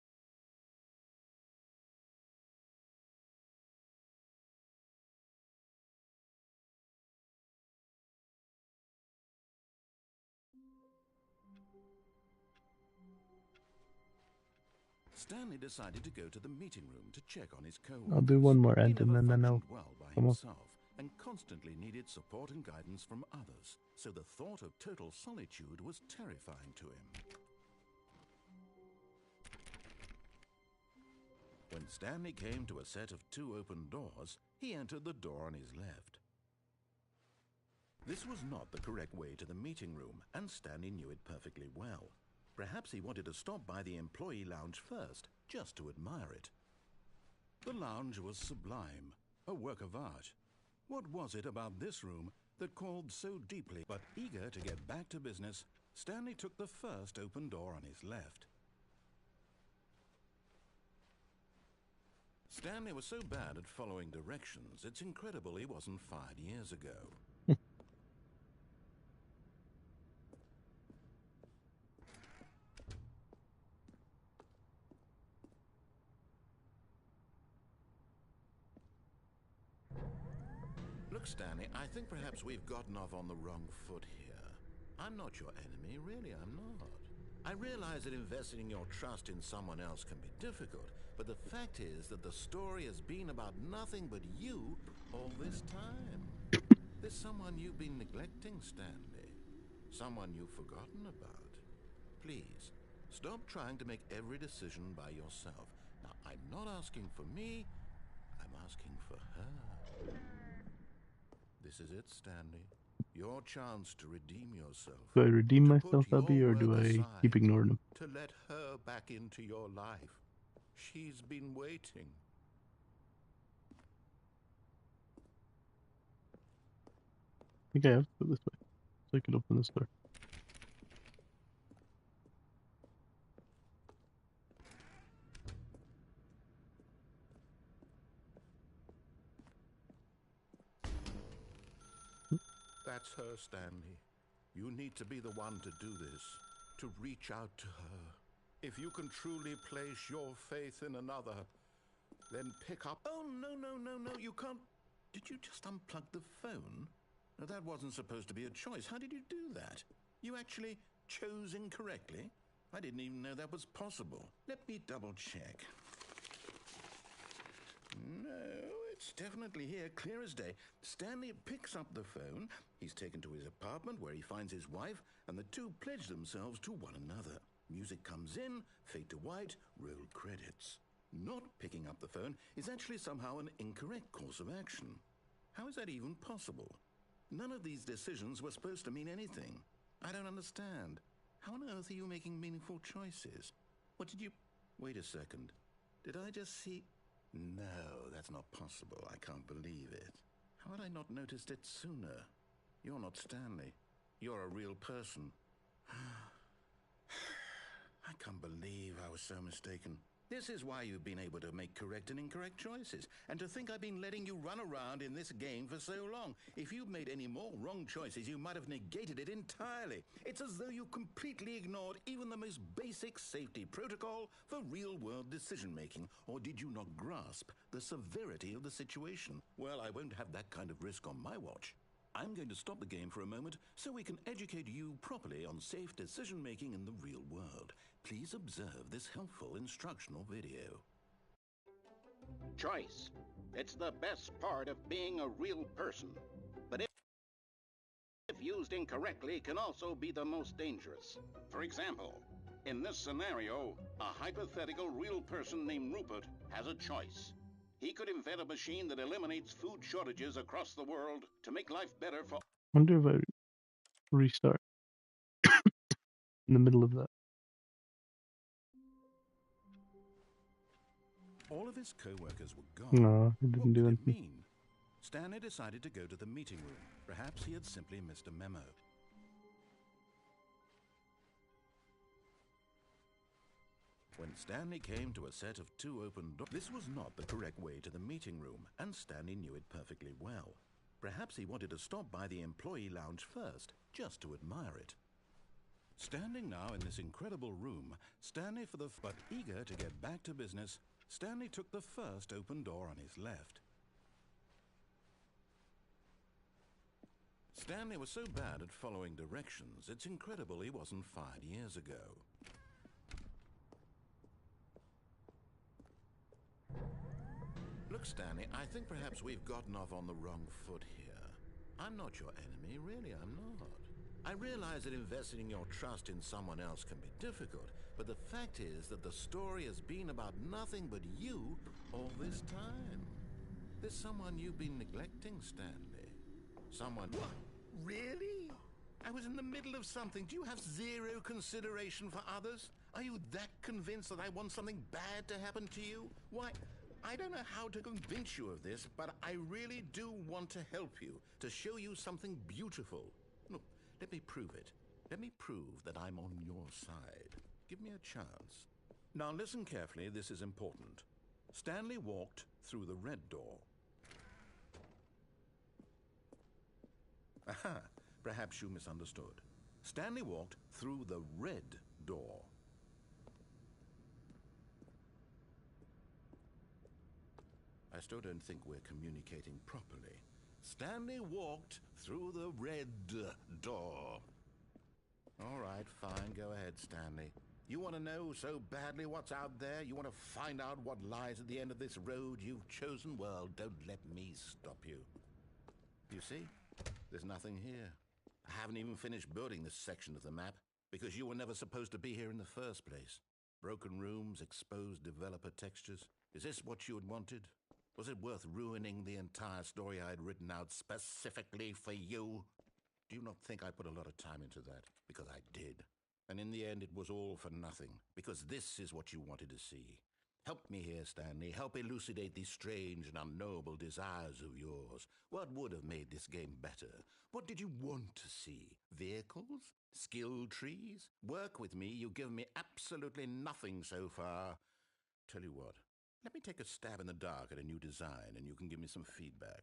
Stanley decided to go to the meeting room to check on his co-workers. I'll do one more He ending never and then I'll functioned well by come up. himself and constantly needed support and guidance from others, so the thought of total solitude was terrifying to him. When Stanley came to a set of 2 open doors, he entered the door on his left. This was not the correct way to the meeting room, and Stanley knew it perfectly well. Perhaps he wanted to stop by the employee lounge first, just to admire it. The lounge was sublime, a work of art. What was it about this room that called so deeply? But eager to get back to business, Stanley took the first open door on his left. Stanley was so bad at following directions, it's incredible he wasn't fired years ago. Look, Stanley, I think perhaps we've gotten off on the wrong foot here. I'm not your enemy, really, I'm not. I realize that investing your trust in someone else can be difficult, but the fact is that the story has been about nothing but you all this time. There's someone you've been neglecting, Stanley. Someone you've forgotten about. Please, stop trying to make every decision by yourself. Now, I'm not asking for me, I'm asking for her. This is it, Stanley. Your chance to redeem yourself. Do I redeem To myself, put Abby, your or do worth I aside, keep ignoring him? to let her back into your life. She's been waiting. I think I have to go this way, so I can open this door. That's her, Stanley. You need to be the one to do this, to reach out to her. If you can truly place your faith in another, then pick up... Oh, no, you can't... Did you just unplug the phone? No, that wasn't supposed to be a choice. How did you do that? You actually chose incorrectly? I didn't even know that was possible. Let me double check. No, it's definitely here, clear as day. Stanley picks up the phone. He's taken to his apartment where he finds his wife, and the two pledge themselves to one another. Music comes in, fade to white, roll credits. Not picking up the phone is actually somehow an incorrect course of action. How is that even possible? None of these decisions were supposed to mean anything. I don't understand. How on earth are you making meaningful choices? What did you... Wait a second. Did I just see... No, that's not possible. I can't believe it. How had I not noticed it sooner? You're not Stanley. You're a real person. I can't believe I was so mistaken. This is why you've been able to make correct and incorrect choices. And to think I've been letting you run around in this game for so long. If you'd made any more wrong choices, you might have negated it entirely. It's as though you completely ignored even the most basic safety protocol for real-world decision-making. Or did you not grasp the severity of the situation? Well, I won't have that kind of risk on my watch. I'm going to stop the game for a moment so we can educate you properly on safe decision-making in the real world. Please observe this helpful instructional video. Choice. It's the best part of being a real person. But if used incorrectly, can also be the most dangerous. For example, in this scenario, a hypothetical real person named Rupert has a choice. He could invent a machine that eliminates food shortages across the world to make life better for... Wonder if I restart in the middle of that. All of his co-workers were gone. No, it didn't What do could anything. it mean? Stanley decided to go to the meeting room. Perhaps he had simply missed a memo. When Stanley came to a set of two open doors, this was not the correct way to the meeting room, and Stanley knew it perfectly well. Perhaps he wanted to stop by the employee lounge first, just to admire it. Standing now in this incredible room, but eager to get back to business, Stanley took the first open door on his left. Stanley was so bad at following directions, it's incredible he wasn't fired years ago. Look, Stanley, I think perhaps we've gotten off on the wrong foot here. I'm not your enemy, really, I'm not. I realize that investing your trust in someone else can be difficult, but the fact is that the story has been about nothing but you all this time. There's someone you've been neglecting, Stanley. Someone... What? Really? I was in the middle of something. Do you have zero consideration for others? Are you that convinced that I want something bad to happen to you? Why... I don't know how to convince you of this, but I really do want to help you, to show you something beautiful. Look, let me prove it. Let me prove that I'm on your side. Give me a chance. Now listen carefully, this is important. Stanley walked through the red door. Aha, perhaps you misunderstood. Stanley walked through the red door. I still don't think we're communicating properly. Stanley walked through the red door. All right, fine. Go ahead, Stanley. You want to know so badly what's out there? You want to find out what lies at the end of this road you've chosen? Well, don't let me stop you. You see? There's nothing here. I haven't even finished building this section of the map because you were never supposed to be here in the first place. Broken rooms, exposed developer textures. Is this what you had wanted? Was it worth ruining the entire story I had written out specifically for you? Do you not think I put a lot of time into that? Because I did. And in the end, it was all for nothing. Because this is what you wanted to see. Help me here, Stanley. Help elucidate these strange and unknowable desires of yours. What would have made this game better? What did you want to see? Vehicles? Skill trees? Work with me. You've given me absolutely nothing so far. Tell you what. Let me take a stab in the dark at a new design and you can give me some feedback.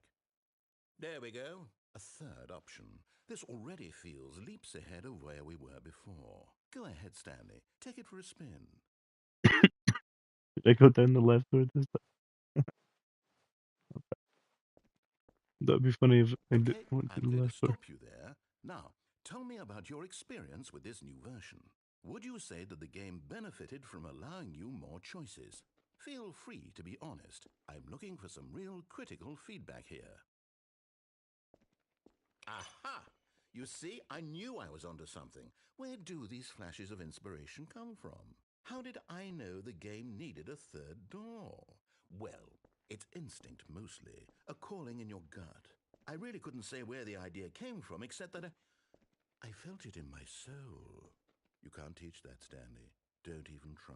There we go. A third option. This already feels leaps ahead of where we were before. Go ahead, Stanley. Take it for a spin. Did I go down the left or this time? That'd be funny if I Okay, went to I'm the going to left or... stop you there. Now, tell me about your experience with this new version. Would you say that the game benefited from allowing you more choices? Feel free to be honest. I'm looking for some real critical feedback here. Aha! You see, I knew I was onto something. Where do these flashes of inspiration come from? How did I know the game needed a third door? Well, it's instinct mostly, a calling in your gut. I really couldn't say where the idea came from, except that I felt it in my soul. You can't teach that, Stanley. Don't even try.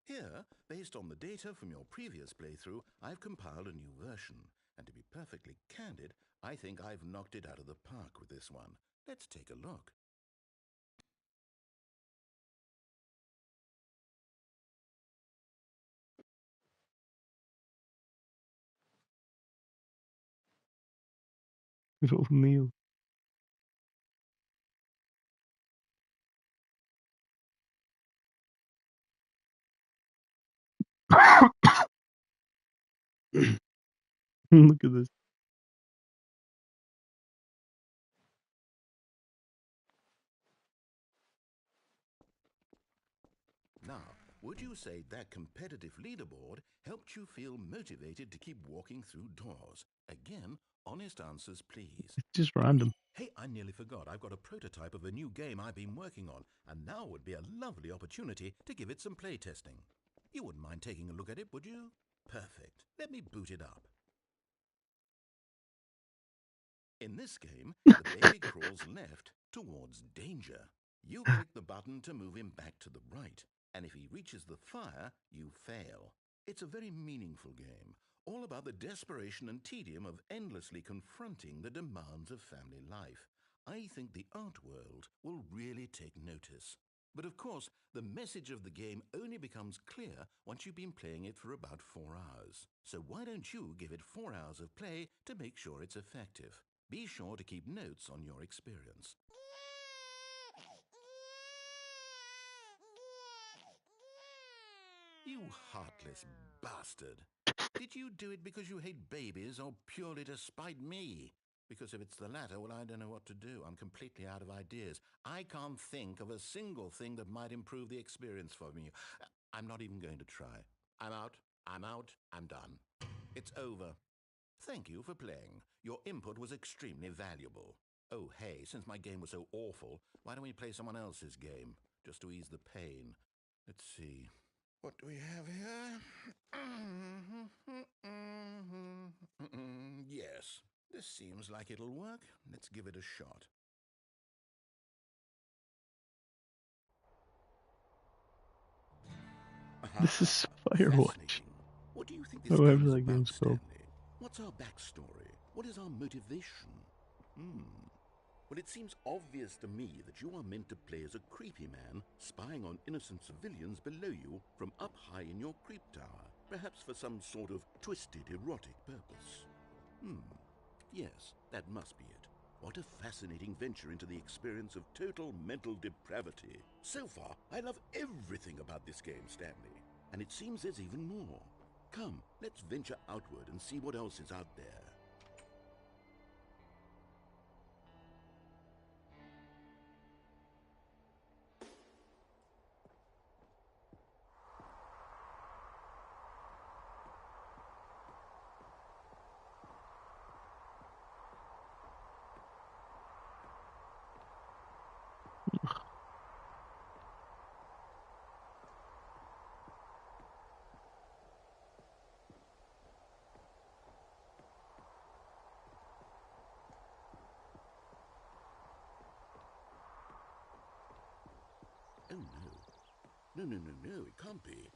Here, based on the data from your previous playthrough, I've compiled a new version. And to be perfectly candid, I think I've knocked it out of the park with this one. Let's take a look. Little meal. Look at this. Now, would you say that competitive leaderboard helped you feel motivated to keep walking through doors? Again, honest answers, please. It's just random. Hey, I nearly forgot. I've got a prototype of a new game I've been working on, and now would be a lovely opportunity to give it some playtesting. You wouldn't mind taking a look at it, would you? Perfect. Let me boot it up. In this game, the baby crawls left towards danger. You click the button to move him back to the right, and if he reaches the fire, you fail. It's a very meaningful game, all about the desperation and tedium of endlessly confronting the demands of family life. I think the art world will really take notice. But of course, the message of the game only becomes clear once you've been playing it for about 4 hours. So why don't you give it 4 hours of play to make sure it's effective? Be sure to keep notes on your experience. You heartless bastard. Did you do it because you hate babies or purely to spite me? Because if it's the latter, well, I don't know what to do. I'm completely out of ideas. I can't think of a single thing that might improve the experience for me. I'm not even going to try. I'm out. I'm done. It's over. Thank you for playing. Your input was extremely valuable. Oh, hey, since my game was so awful, why don't we play someone else's game? Just to ease the pain. Let's see. What do we have here? Yes, this seems like it'll work. Let's give it a shot. This is Firewatch. Fascinating. What do you think this However game is that about, game's called. Stanley? What's our backstory? What is our motivation? Well, it seems obvious to me that you are meant to play as a creepy man spying on innocent civilians below you from up high in your creep tower, perhaps for some sort of twisted erotic purpose. Yes, that must be it. What a fascinating venture into the experience of total mental depravity. So far, I love everything about this game, Stanley. And it seems there's even more. Come, let's venture outward and see what else is out there. Oh, no. No, no, no, no, it can't be.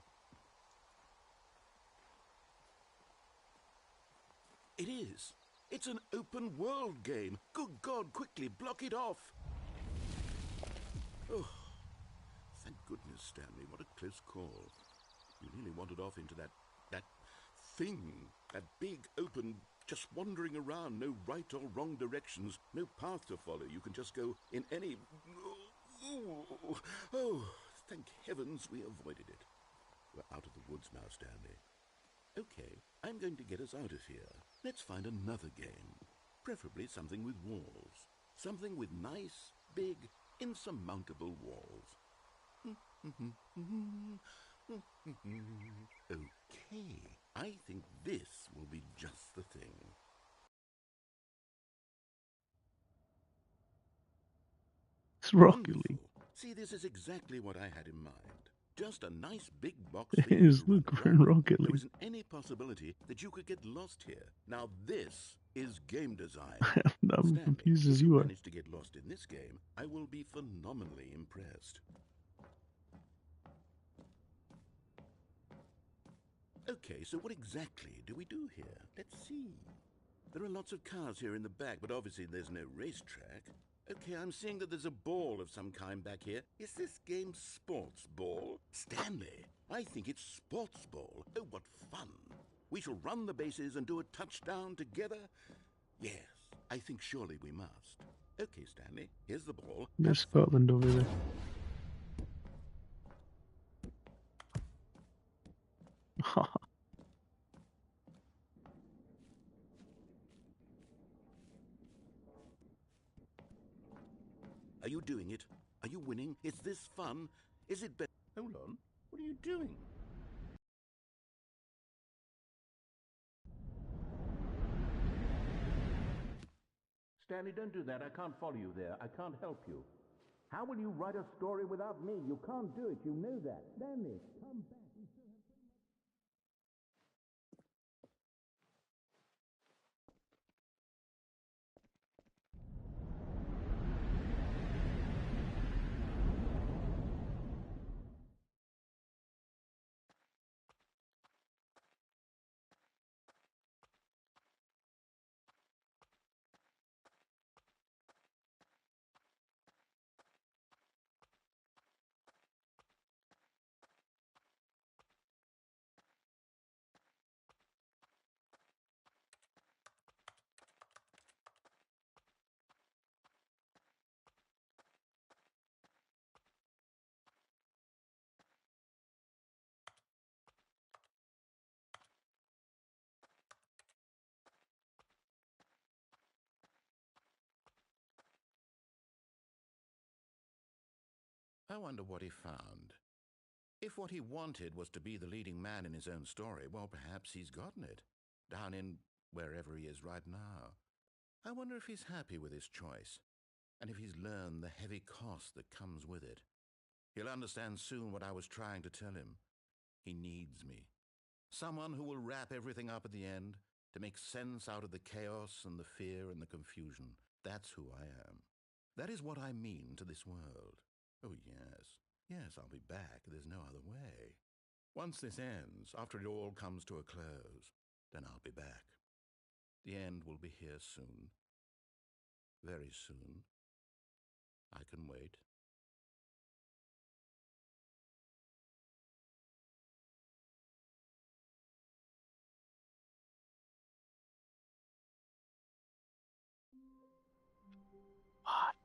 It is. It's an open world game. Good God, quickly, block it off. Oh, thank goodness, Stanley. What a close call. You nearly wandered off into that thing. That big, open, just wandering around. No right or wrong directions. No path to follow. You can just go in any... Oh, thank heavens we avoided it. We're out of the woods now, Stanley. Okay, I'm going to get us out of here. Let's find another game. Preferably something with walls. Something with nice, big, insurmountable walls. Okay, I think this will be just the thing. It's Rocket Wonderful. League. See, this is exactly what I had in mind. Just a nice big box It for you is to run Luke in around. Rocket There League. isn't any possibility that you could get lost here. Now this is game design. I'm Stanley, confused if as you you are. manage to get lost in this game, I will be phenomenally impressed. Okay, so what exactly do we do here? Let's see. There are lots of cars here in the back, but obviously there's no racetrack. Okay, I'm seeing that there's a ball of some kind back here. Is this game sports ball? Stanley, I think it's sports ball. Oh, what fun. We shall run the bases and do a touchdown together? Yes, I think surely we must. Okay, Stanley, here's the ball. There's Scotland over there. Are you doing it? Are you winning? Is this fun? Is it better? Hold on. What are you doing? Stanley, don't do that. I can't follow you there. I can't help you. How will you write a story without me? You can't do it. You know that. Stanley, come back. I wonder what he found. If what he wanted was to be the leading man in his own story, well, perhaps he's gotten it, down in wherever he is right now. I wonder if he's happy with his choice, and if he's learned the heavy cost that comes with it. He'll understand soon what I was trying to tell him. He needs me. Someone who will wrap everything up at the end, to make sense out of the chaos and the fear and the confusion. That's who I am. That is what I mean to this world. Oh, yes. Yes, I'll be back. There's no other way. Once this ends, after it all comes to a close, then I'll be back. The end will be here soon. Very soon. I can wait. What?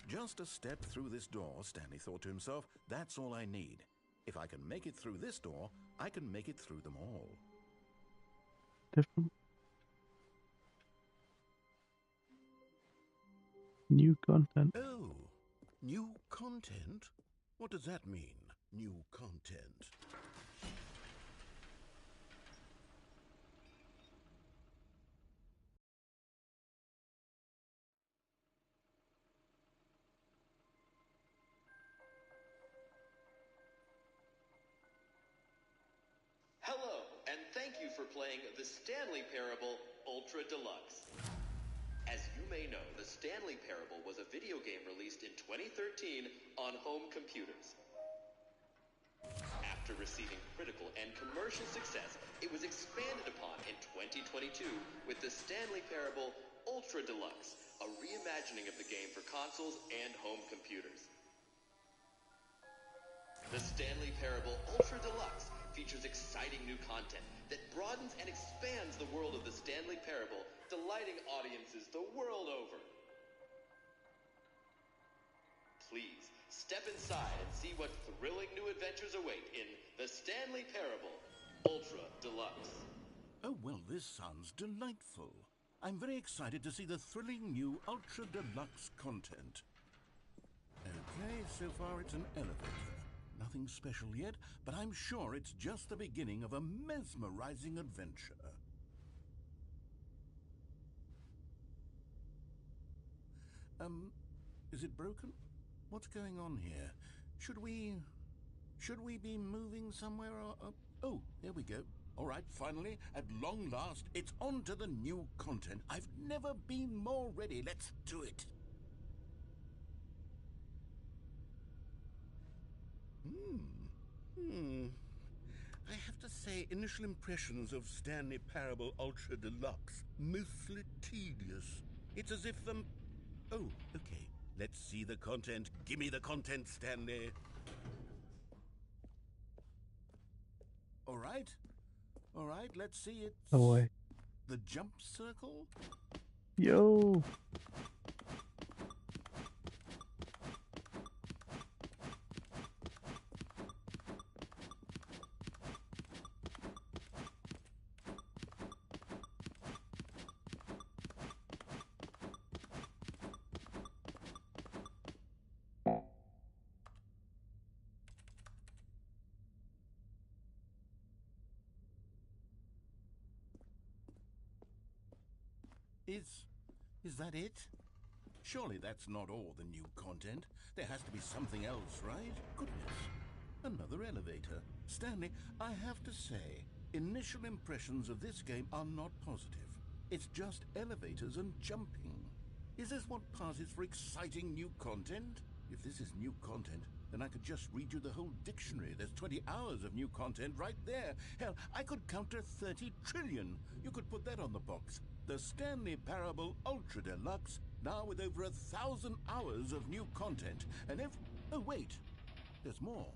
Just a step through this door, Stanley thought to himself. That's all I need. If I can make it through this door, I can make it through them all. Different. New content. Oh, new content? What does that mean, new content? Hello, and thank you for playing the Stanley Parable Ultra Deluxe. As you may know, the Stanley Parable was a video game released in 2013 on home computers. After receiving critical and commercial success, it was expanded upon in 2022 with the Stanley Parable Ultra Deluxe, a reimagining of the game for consoles and home computers. The Stanley Parable Ultra Deluxe features exciting new content that broadens and expands the world of the Stanley Parable, delighting audiences the world over. Please, step inside and see what thrilling new adventures await in the Stanley Parable Ultra Deluxe. Oh, well, this sounds delightful. I'm very excited to see the thrilling new Ultra Deluxe content. Okay, so far it's an elevator. Nothing special yet, but I'm sure it's just the beginning of a mesmerizing adventure. Is it broken? What's going on here? Should we be moving somewhere or... Oh, there we go. All right, finally, at long last, it's on to the new content. I've never been more ready. Let's do it. I have to say, initial impressions of Stanley Parable Ultra Deluxe, mostly tedious. It's as if Oh, okay. Let's see the content. Gimme the content, Stanley. All right, let's see it. Oh, wait. The jump circle? Yo! Is that it? Surely that's not all the new content. There has to be something else, right? Goodness. Another elevator. Stanley, I have to say, initial impressions of this game are not positive. It's just elevators and jumping. Is this what passes for exciting new content? If this is new content, then I could just read you the whole dictionary. There's 20 hours of new content right there. Hell, I could counter 30 trillion. You could put that on the box. The Stanley Parable Ultra Deluxe, now with over 1,000 hours of new content. And oh, wait. There's more.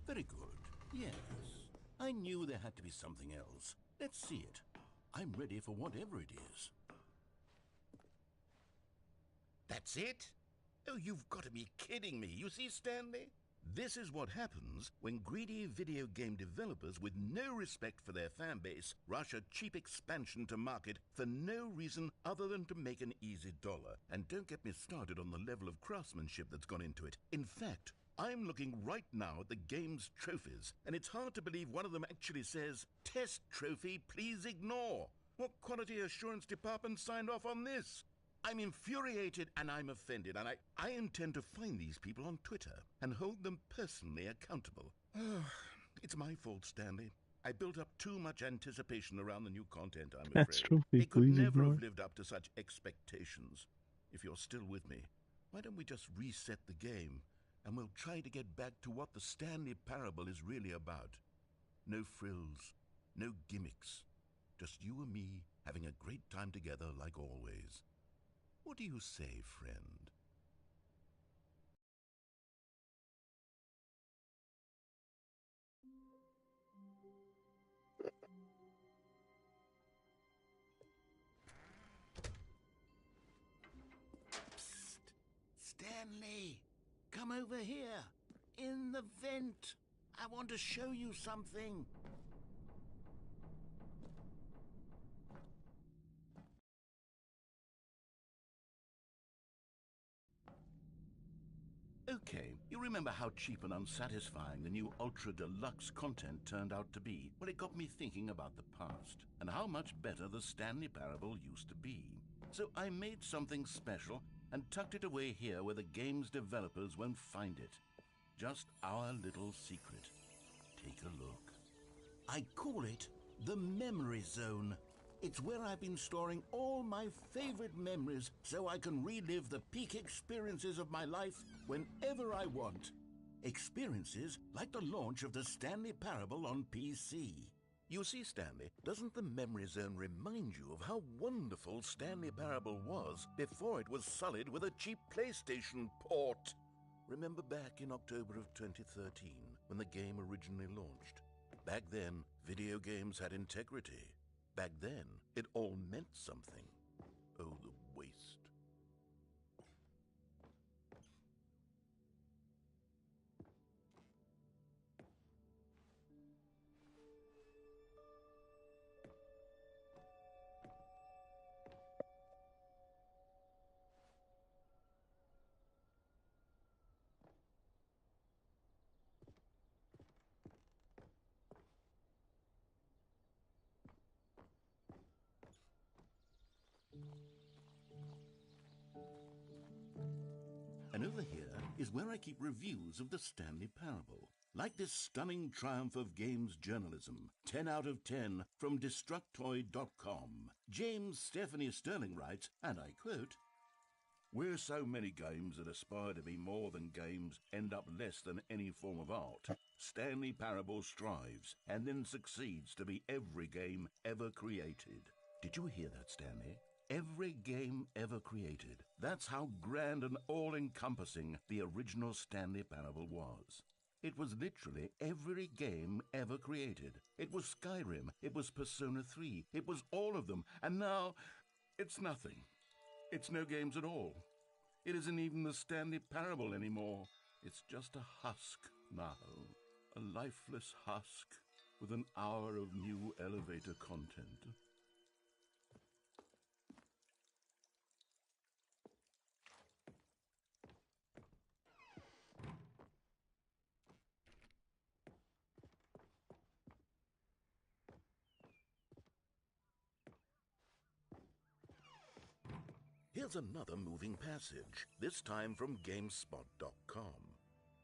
Very good. Yes. I knew there had to be something else. Let's see it. I'm ready for whatever it is. That's it? Oh, you've got to be kidding me. You see, Stanley? This is what happens when greedy video game developers with no respect for their fan base rush a cheap expansion to market for no reason other than to make an easy dollar. And don't get me started on the level of craftsmanship that's gone into it. In fact, I'm looking right now at the game's trophies, and it's hard to believe one of them actually says, "Test trophy, please ignore." What quality assurance department signed off on this? I'm infuriated and I'm offended, and I intend to find these people on Twitter and hold them personally accountable. It's my fault, Stanley. I built up too much anticipation around the new content, I'm afraid. That's trophy, It could please never ignore. have lived up to such expectations. If you're still with me, why don't we just reset the game, and we'll try to get back to what the Stanley Parable is really about. No frills, no gimmicks. Just you and me having a great time together like always. What do you say, friend? Psst! Stanley! Come over here! In the vent! I want to show you something! Okay, you remember how cheap and unsatisfying the new Ultra Deluxe content turned out to be? Well, it got me thinking about the past, and how much better the Stanley Parable used to be. So I made something special and tucked it away here where the game's developers won't find it. Just our little secret. Take a look. I call it the Memory Zone. It's where I've been storing all my favorite memories so I can relive the peak experiences of my life whenever I want. Experiences like the launch of the Stanley Parable on PC. You see, Stanley, doesn't the Memory Zone remind you of how wonderful Stanley Parable was before it was sullied with a cheap PlayStation port? Remember back in October of 2013 when the game originally launched? Back then, video games had integrity. Back then, it all meant something. Oh, the waste. And over here is where I keep reviews of the Stanley Parable. Like this stunning triumph of games journalism, 10 out of 10 from Destructoid.com. James Stephanie Sterling writes, and I quote, "Where so many games that aspire to be more than games end up less than any form of art, Stanley Parable strives and then succeeds to be every game ever created." Did you hear that, Stanley? Every game ever created. That's how grand and all-encompassing the original Stanley Parable was. It was literally every game ever created. It was Skyrim, it was Persona 3, it was all of them, and now it's nothing. It's no games at all. It isn't even the Stanley Parable anymore. It's just a husk now. A lifeless husk with an hour of new elevator content. Here's another moving passage, this time from GameSpot.com.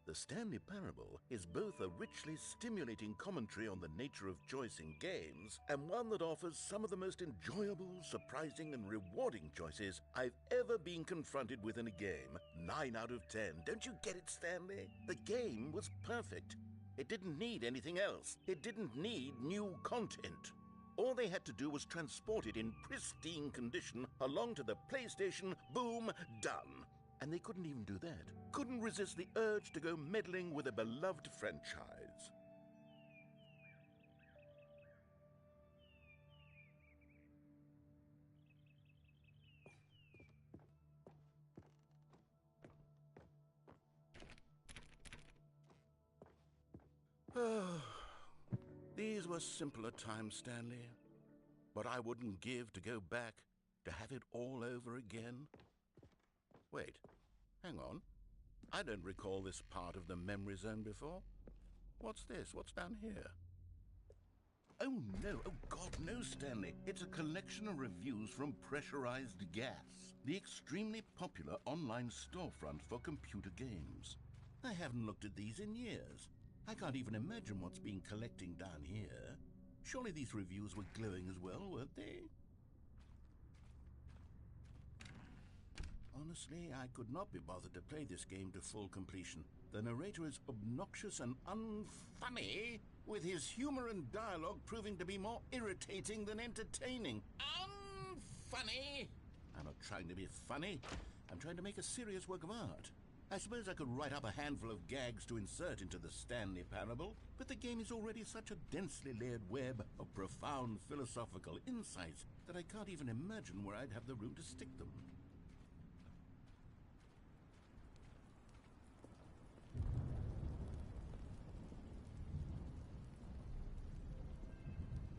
The Stanley Parable is both a richly stimulating commentary on the nature of choice in games and one that offers some of the most enjoyable, surprising, and rewarding choices I've ever been confronted with in a game. 9 out of 10. Don't you get it, Stanley? The game was perfect. It didn't need anything else. It didn't need new content. All they had to do was transport it in pristine condition along to the PlayStation, boom, done. And they couldn't even do that. Couldn't resist the urge to go meddling with a beloved franchise. These were simpler times, Stanley. But I wouldn't give to go back to have it all over again. Wait, hang on. I don't recall this part of the memory zone before. What's this? What's down here? Oh no, oh God, no, Stanley. It's a collection of reviews from Pressurized Gas, the extremely popular online storefront for computer games. I haven't looked at these in years. I can't even imagine what's been collecting down here. Surely these reviews were glowing as well, weren't they? Honestly, I could not be bothered to play this game to full completion. The narrator is obnoxious and unfunny, with his humor and dialogue proving to be more irritating than entertaining. Unfunny! I'm not trying to be funny. I'm trying to make a serious work of art. I suppose I could write up a handful of gags to insert into the Stanley Parable, but the game is already such a densely layered web of profound philosophical insights that I can't even imagine where I'd have the room to stick them.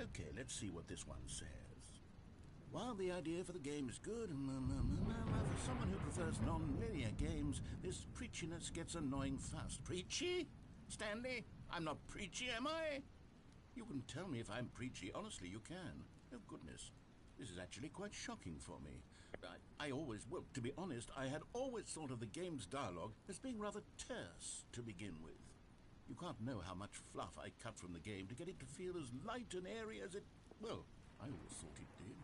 Okay, let's see what this one says. While the idea for the game is good, for someone who prefers non-linear games, this preachiness gets annoying fast. Preachy? Stanley? I'm not preachy, am I? You can tell me if I'm preachy. Honestly, you can. Oh, goodness. This is actually quite shocking for me. Well, to be honest, I had always thought of the game's dialogue as being rather terse to begin with. You can't know how much fluff I cut from the game to get it to feel as light and airy as it, well, I always thought it did,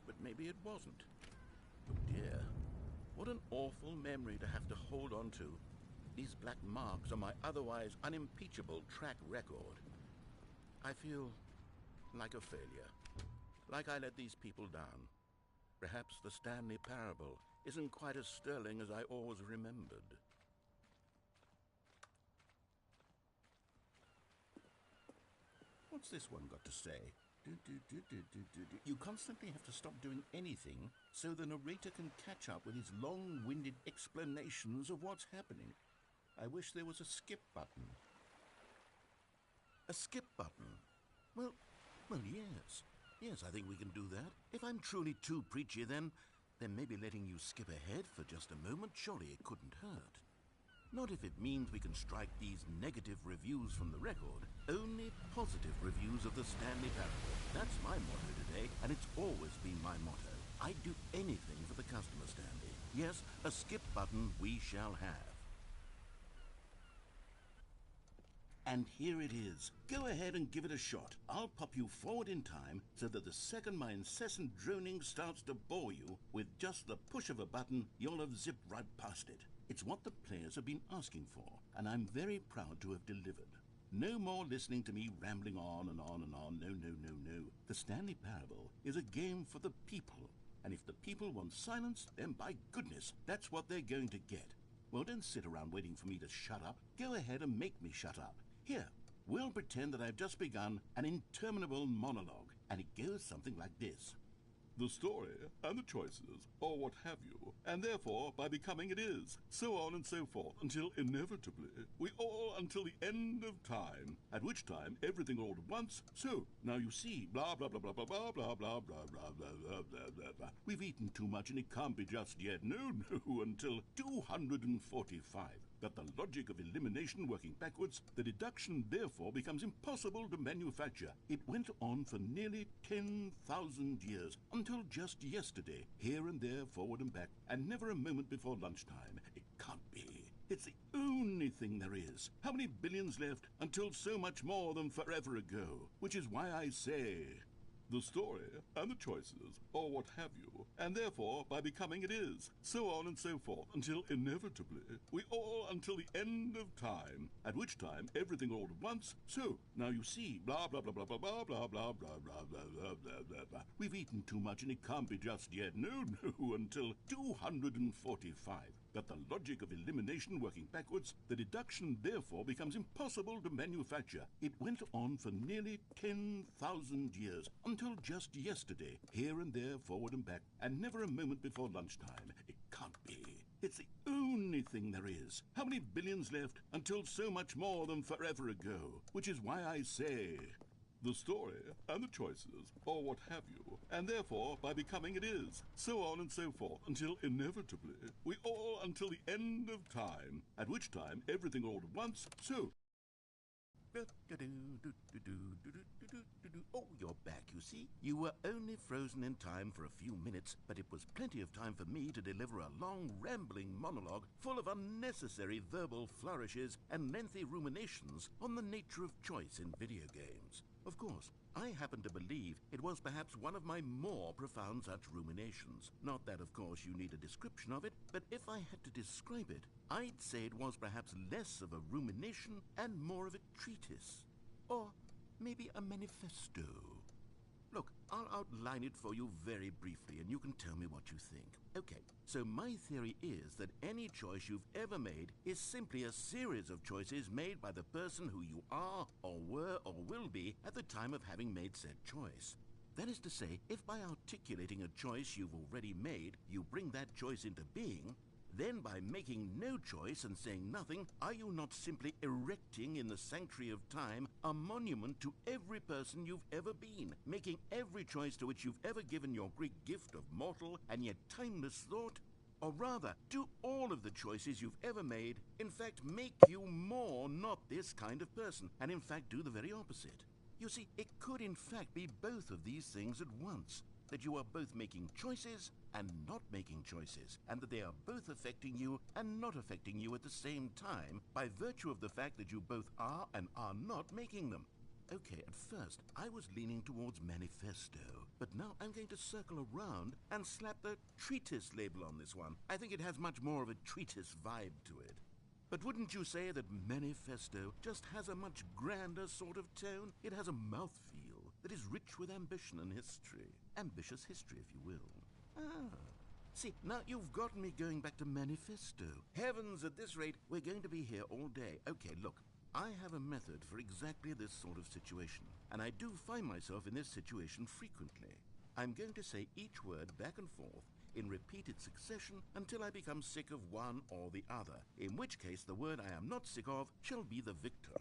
but maybe it wasn't. Oh dear, what an awful memory to have to hold on to. These black marks on my otherwise unimpeachable track record. I feel like a failure, like I let these people down. Perhaps the Stanley parable isn't quite as sterling as I always remembered. What's this one got to say? You constantly have to stop doing anything so the narrator can catch up with his long-winded explanations of what's happening. I wish there was a skip button. A skip button? Well, yes. Yes, I think we can do that. If I'm truly too preachy, then maybe letting you skip ahead for just a moment, surely it couldn't hurt. Not if it means we can strike these negative reviews from the record. Only positive reviews of the Stanley Parable. That's my motto today, and it's always been my motto. I'd do anything for the customer, Stanley. Yes, a skip button we shall have. And here it is. Go ahead and give it a shot. I'll pop you forward in time so that the second my incessant droning starts to bore you, with just the push of a button, you'll have zipped right past it. It's what the players have been asking for, and I'm very proud to have delivered. No more listening to me rambling on and on and on. No, no, no, no. The Stanley Parable is a game for the people, and if the people want silence, then by goodness, that's what they're going to get. Well, don't sit around waiting for me to shut up. Go ahead and make me shut up. Here, we'll pretend that I've just begun an interminable monologue, and it goes something like this. The story and the choices, or what have you, and therefore by becoming it is, so on and so forth, until inevitably, we all until the end of time, at which time everything all at once, so, now you see, blah blah blah blah blah blah blah blah blah blah blah blah blah blah blah. We've eaten too much and it can't be just yet, no, until 245. But the logic of elimination working backwards, the deduction therefore becomes impossible to manufacture. It went on for nearly 10,000 years, until just yesterday, here and there, forward and back, and never a moment before lunchtime. It can't be. It's the only thing there is. How many billions left until so much more than forever ago? Which is why I say, the story and the choices, or what have you, and therefore by becoming it is, so on and so forth, until inevitably, we all until the end of time, at which time everything all at once, so, now you see, blah blah blah blah blah blah blah blah blah blah blah blah blah blah blah. We've eaten too much and it can't be just yet, no, until 245. But the logic of elimination working backwards, the deduction therefore becomes impossible to manufacture. It went on for nearly 10,000 years, until just yesterday, here and there, forward and back, and never a moment before lunchtime. It can't be. It's the only thing there is. How many billions left until so much more than forever ago? Which is why I say, the story and the choices, or what have you, and therefore by becoming it is, so on and so forth, until inevitably, we all until the end of time, at which time everything all at once, so. Oh, you're back, you see. You were only frozen in time for a few minutes, but it was plenty of time for me to deliver a long, rambling monologue full of unnecessary verbal flourishes and lengthy ruminations on the nature of choice in video games. Of course, I happen to believe it was perhaps one of my more profound such ruminations. Not that, of course, you need a description of it, but if I had to describe it, I'd say it was perhaps less of a rumination and more of a treatise. Or maybe a manifesto. Look, I'll outline it for you very briefly, and you can tell me what you think. Okay, so my theory is that any choice you've ever made is simply a series of choices made by the person who you are, or were, or will be at the time of having made said choice. That is to say, if by articulating a choice you've already made, you bring that choice into being, then by making no choice and saying nothing, are you not simply erecting in the sanctuary of time a monument to every person you've ever been, making every choice to which you've ever given your Greek gift of mortal and yet timeless thought? Or rather, do all of the choices you've ever made, in fact, make you more not this kind of person, and in fact do the very opposite? You see, it could in fact be both of these things at once. That you are both making choices and not making choices, and that they are both affecting you and not affecting you at the same time by virtue of the fact that you both are and are not making them. Okay, at first, I was leaning towards manifesto, but now I'm going to circle around and slap the treatise label on this one. I think it has much more of a treatise vibe to it. But wouldn't you say that manifesto just has a much grander sort of tone? It has a mouthfeel that is rich with ambition and history. Ambitious history, if you will. Ah. See, now you've gotten me going back to manifesto. Heavens, at this rate, we're going to be here all day. Okay, look. I have a method for exactly this sort of situation, and I do find myself in this situation frequently. I'm going to say each word back and forth in repeated succession until I become sick of one or the other, in which case the word I am not sick of shall be the victor.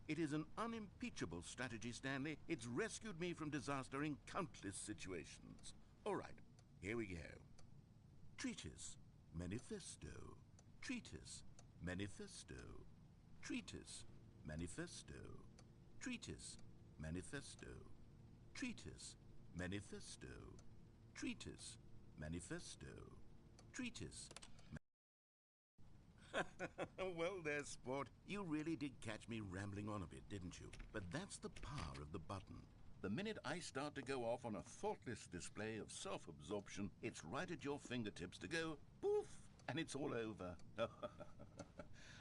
It is an unimpeachable strategy, Stanley. It's rescued me from disaster in countless situations. All right, here we go. Treatise, manifesto. Treatise, manifesto. Treatise, manifesto. Treatise, manifesto. Treatise, manifesto. Treatise, manifesto. Treatise. Well there, sport. You really did catch me rambling on a bit, didn't you? But that's the power of the button. The minute I start to go off on a thoughtless display of self-absorption, it's right at your fingertips to go poof, and it's all over.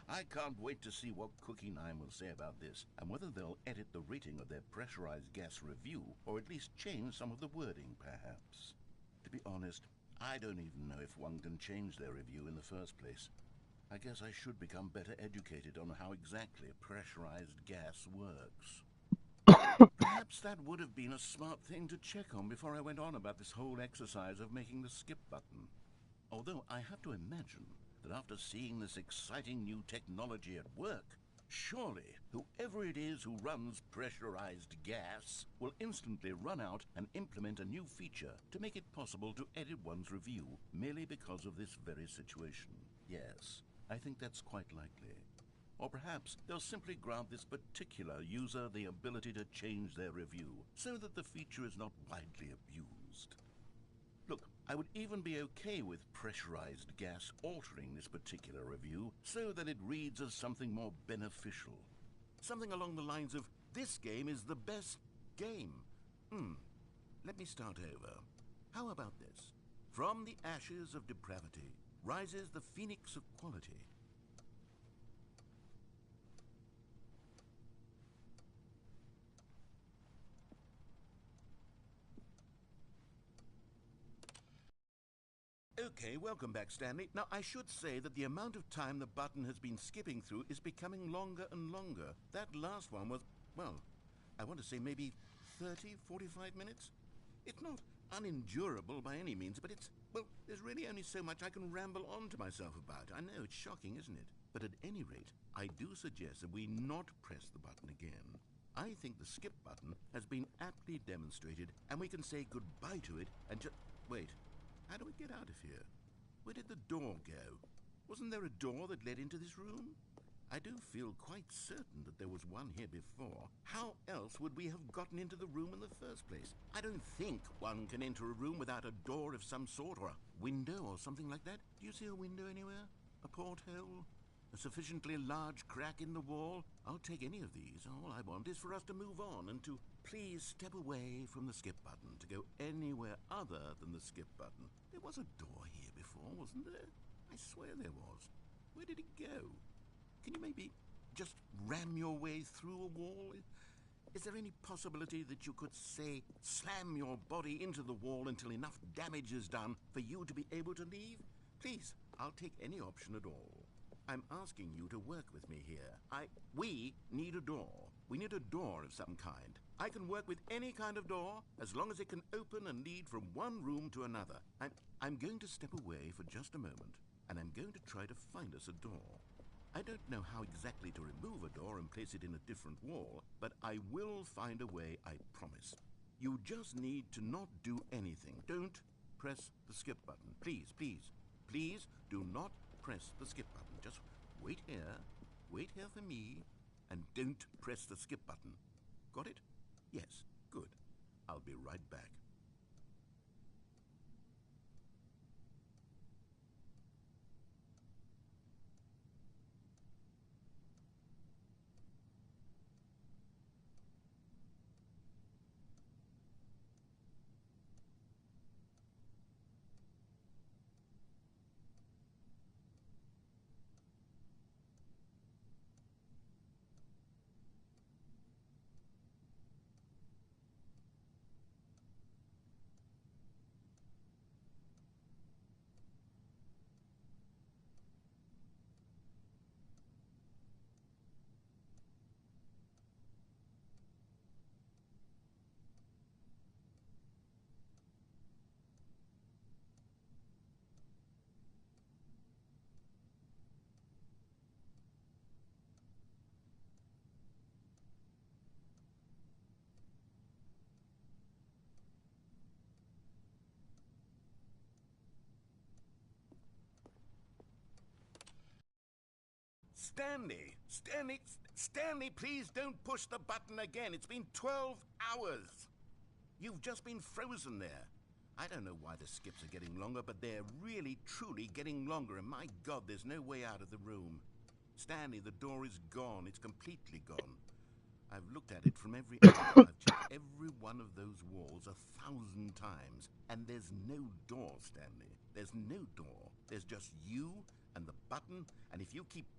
I can't wait to see what Cookie 9 will say about this, and whether they'll edit the rating of their pressurized gas review, or at least change some of the wording, perhaps. To be honest, I don't even know if one can change their review in the first place. I guess I should become better educated on how exactly pressurized gas works. Perhaps that would have been a smart thing to check on before I went on about this whole exercise of making the skip button. Although I have to imagine that after seeing this exciting new technology at work, surely whoever it is who runs pressurized gas will instantly run out and implement a new feature to make it possible to edit one's review merely because of this very situation. Yes, I think that's quite likely. Or perhaps they'll simply grant this particular user the ability to change their review so that the feature is not widely abused. Look, I would even be okay with pressurized gas altering this particular review so that it reads as something more beneficial. Something along the lines of, this game is the best game. Let me start over. How about this? From the ashes of depravity rises the phoenix of quality. Okay, welcome back, Stanley. Now, I should say that the amount of time the button has been skipping through is becoming longer and longer. That last one was, well, I want to say maybe 30, 45 minutes? It's not unendurable by any means, but it's, well, there's really only so much I can ramble on to myself about. I know, it's shocking, isn't it? But at any rate, I do suggest that we not press the button again. I think the skip button has been aptly demonstrated, and we can say goodbye to it and just... Wait. How do we get out of here? Where did the door go? Wasn't there a door that led into this room? I do feel quite certain that there was one here before. How else would we have gotten into the room in the first place? I don't think one can enter a room without a door of some sort, or a window or something like that. Do you see a window anywhere? A porthole? A sufficiently large crack in the wall? I'll take any of these. All I want is for us to move on and to please step away from the skip button, to go anywhere other than the skip button. There was a door here before, wasn't there? I swear there was. Where did it go? Can you maybe just ram your way through a wall? Is there any possibility that you could, say, slam your body into the wall until enough damage is done for you to be able to leave? Please, I'll take any option at all. I'm asking you to work with me here. We need a door. We need a door of some kind. I can work with any kind of door as long as it can open and lead from one room to another. I'm going to step away for just a moment, and I'm going to try to find us a door. I don't know how exactly to remove a door and place it in a different wall, but I will find a way, I promise. You just need to not do anything. Don't press the skip button. Please, please, please do not press the skip button. Just wait here for me, and don't press the skip button. Got it? Yes, good. I'll be right back. Stanley, please don't push the button again. It's been 12 hours. You've just been frozen there. I don't know why the skips are getting longer, but they're really, truly getting longer, and my God, there's no way out of the room. Stanley, the door is gone. It's completely gone. I've looked at it from every angle. I've checked every one of those walls 1,000 times, and there's no door, Stanley. There's no door. There's just you and the button, and if you keep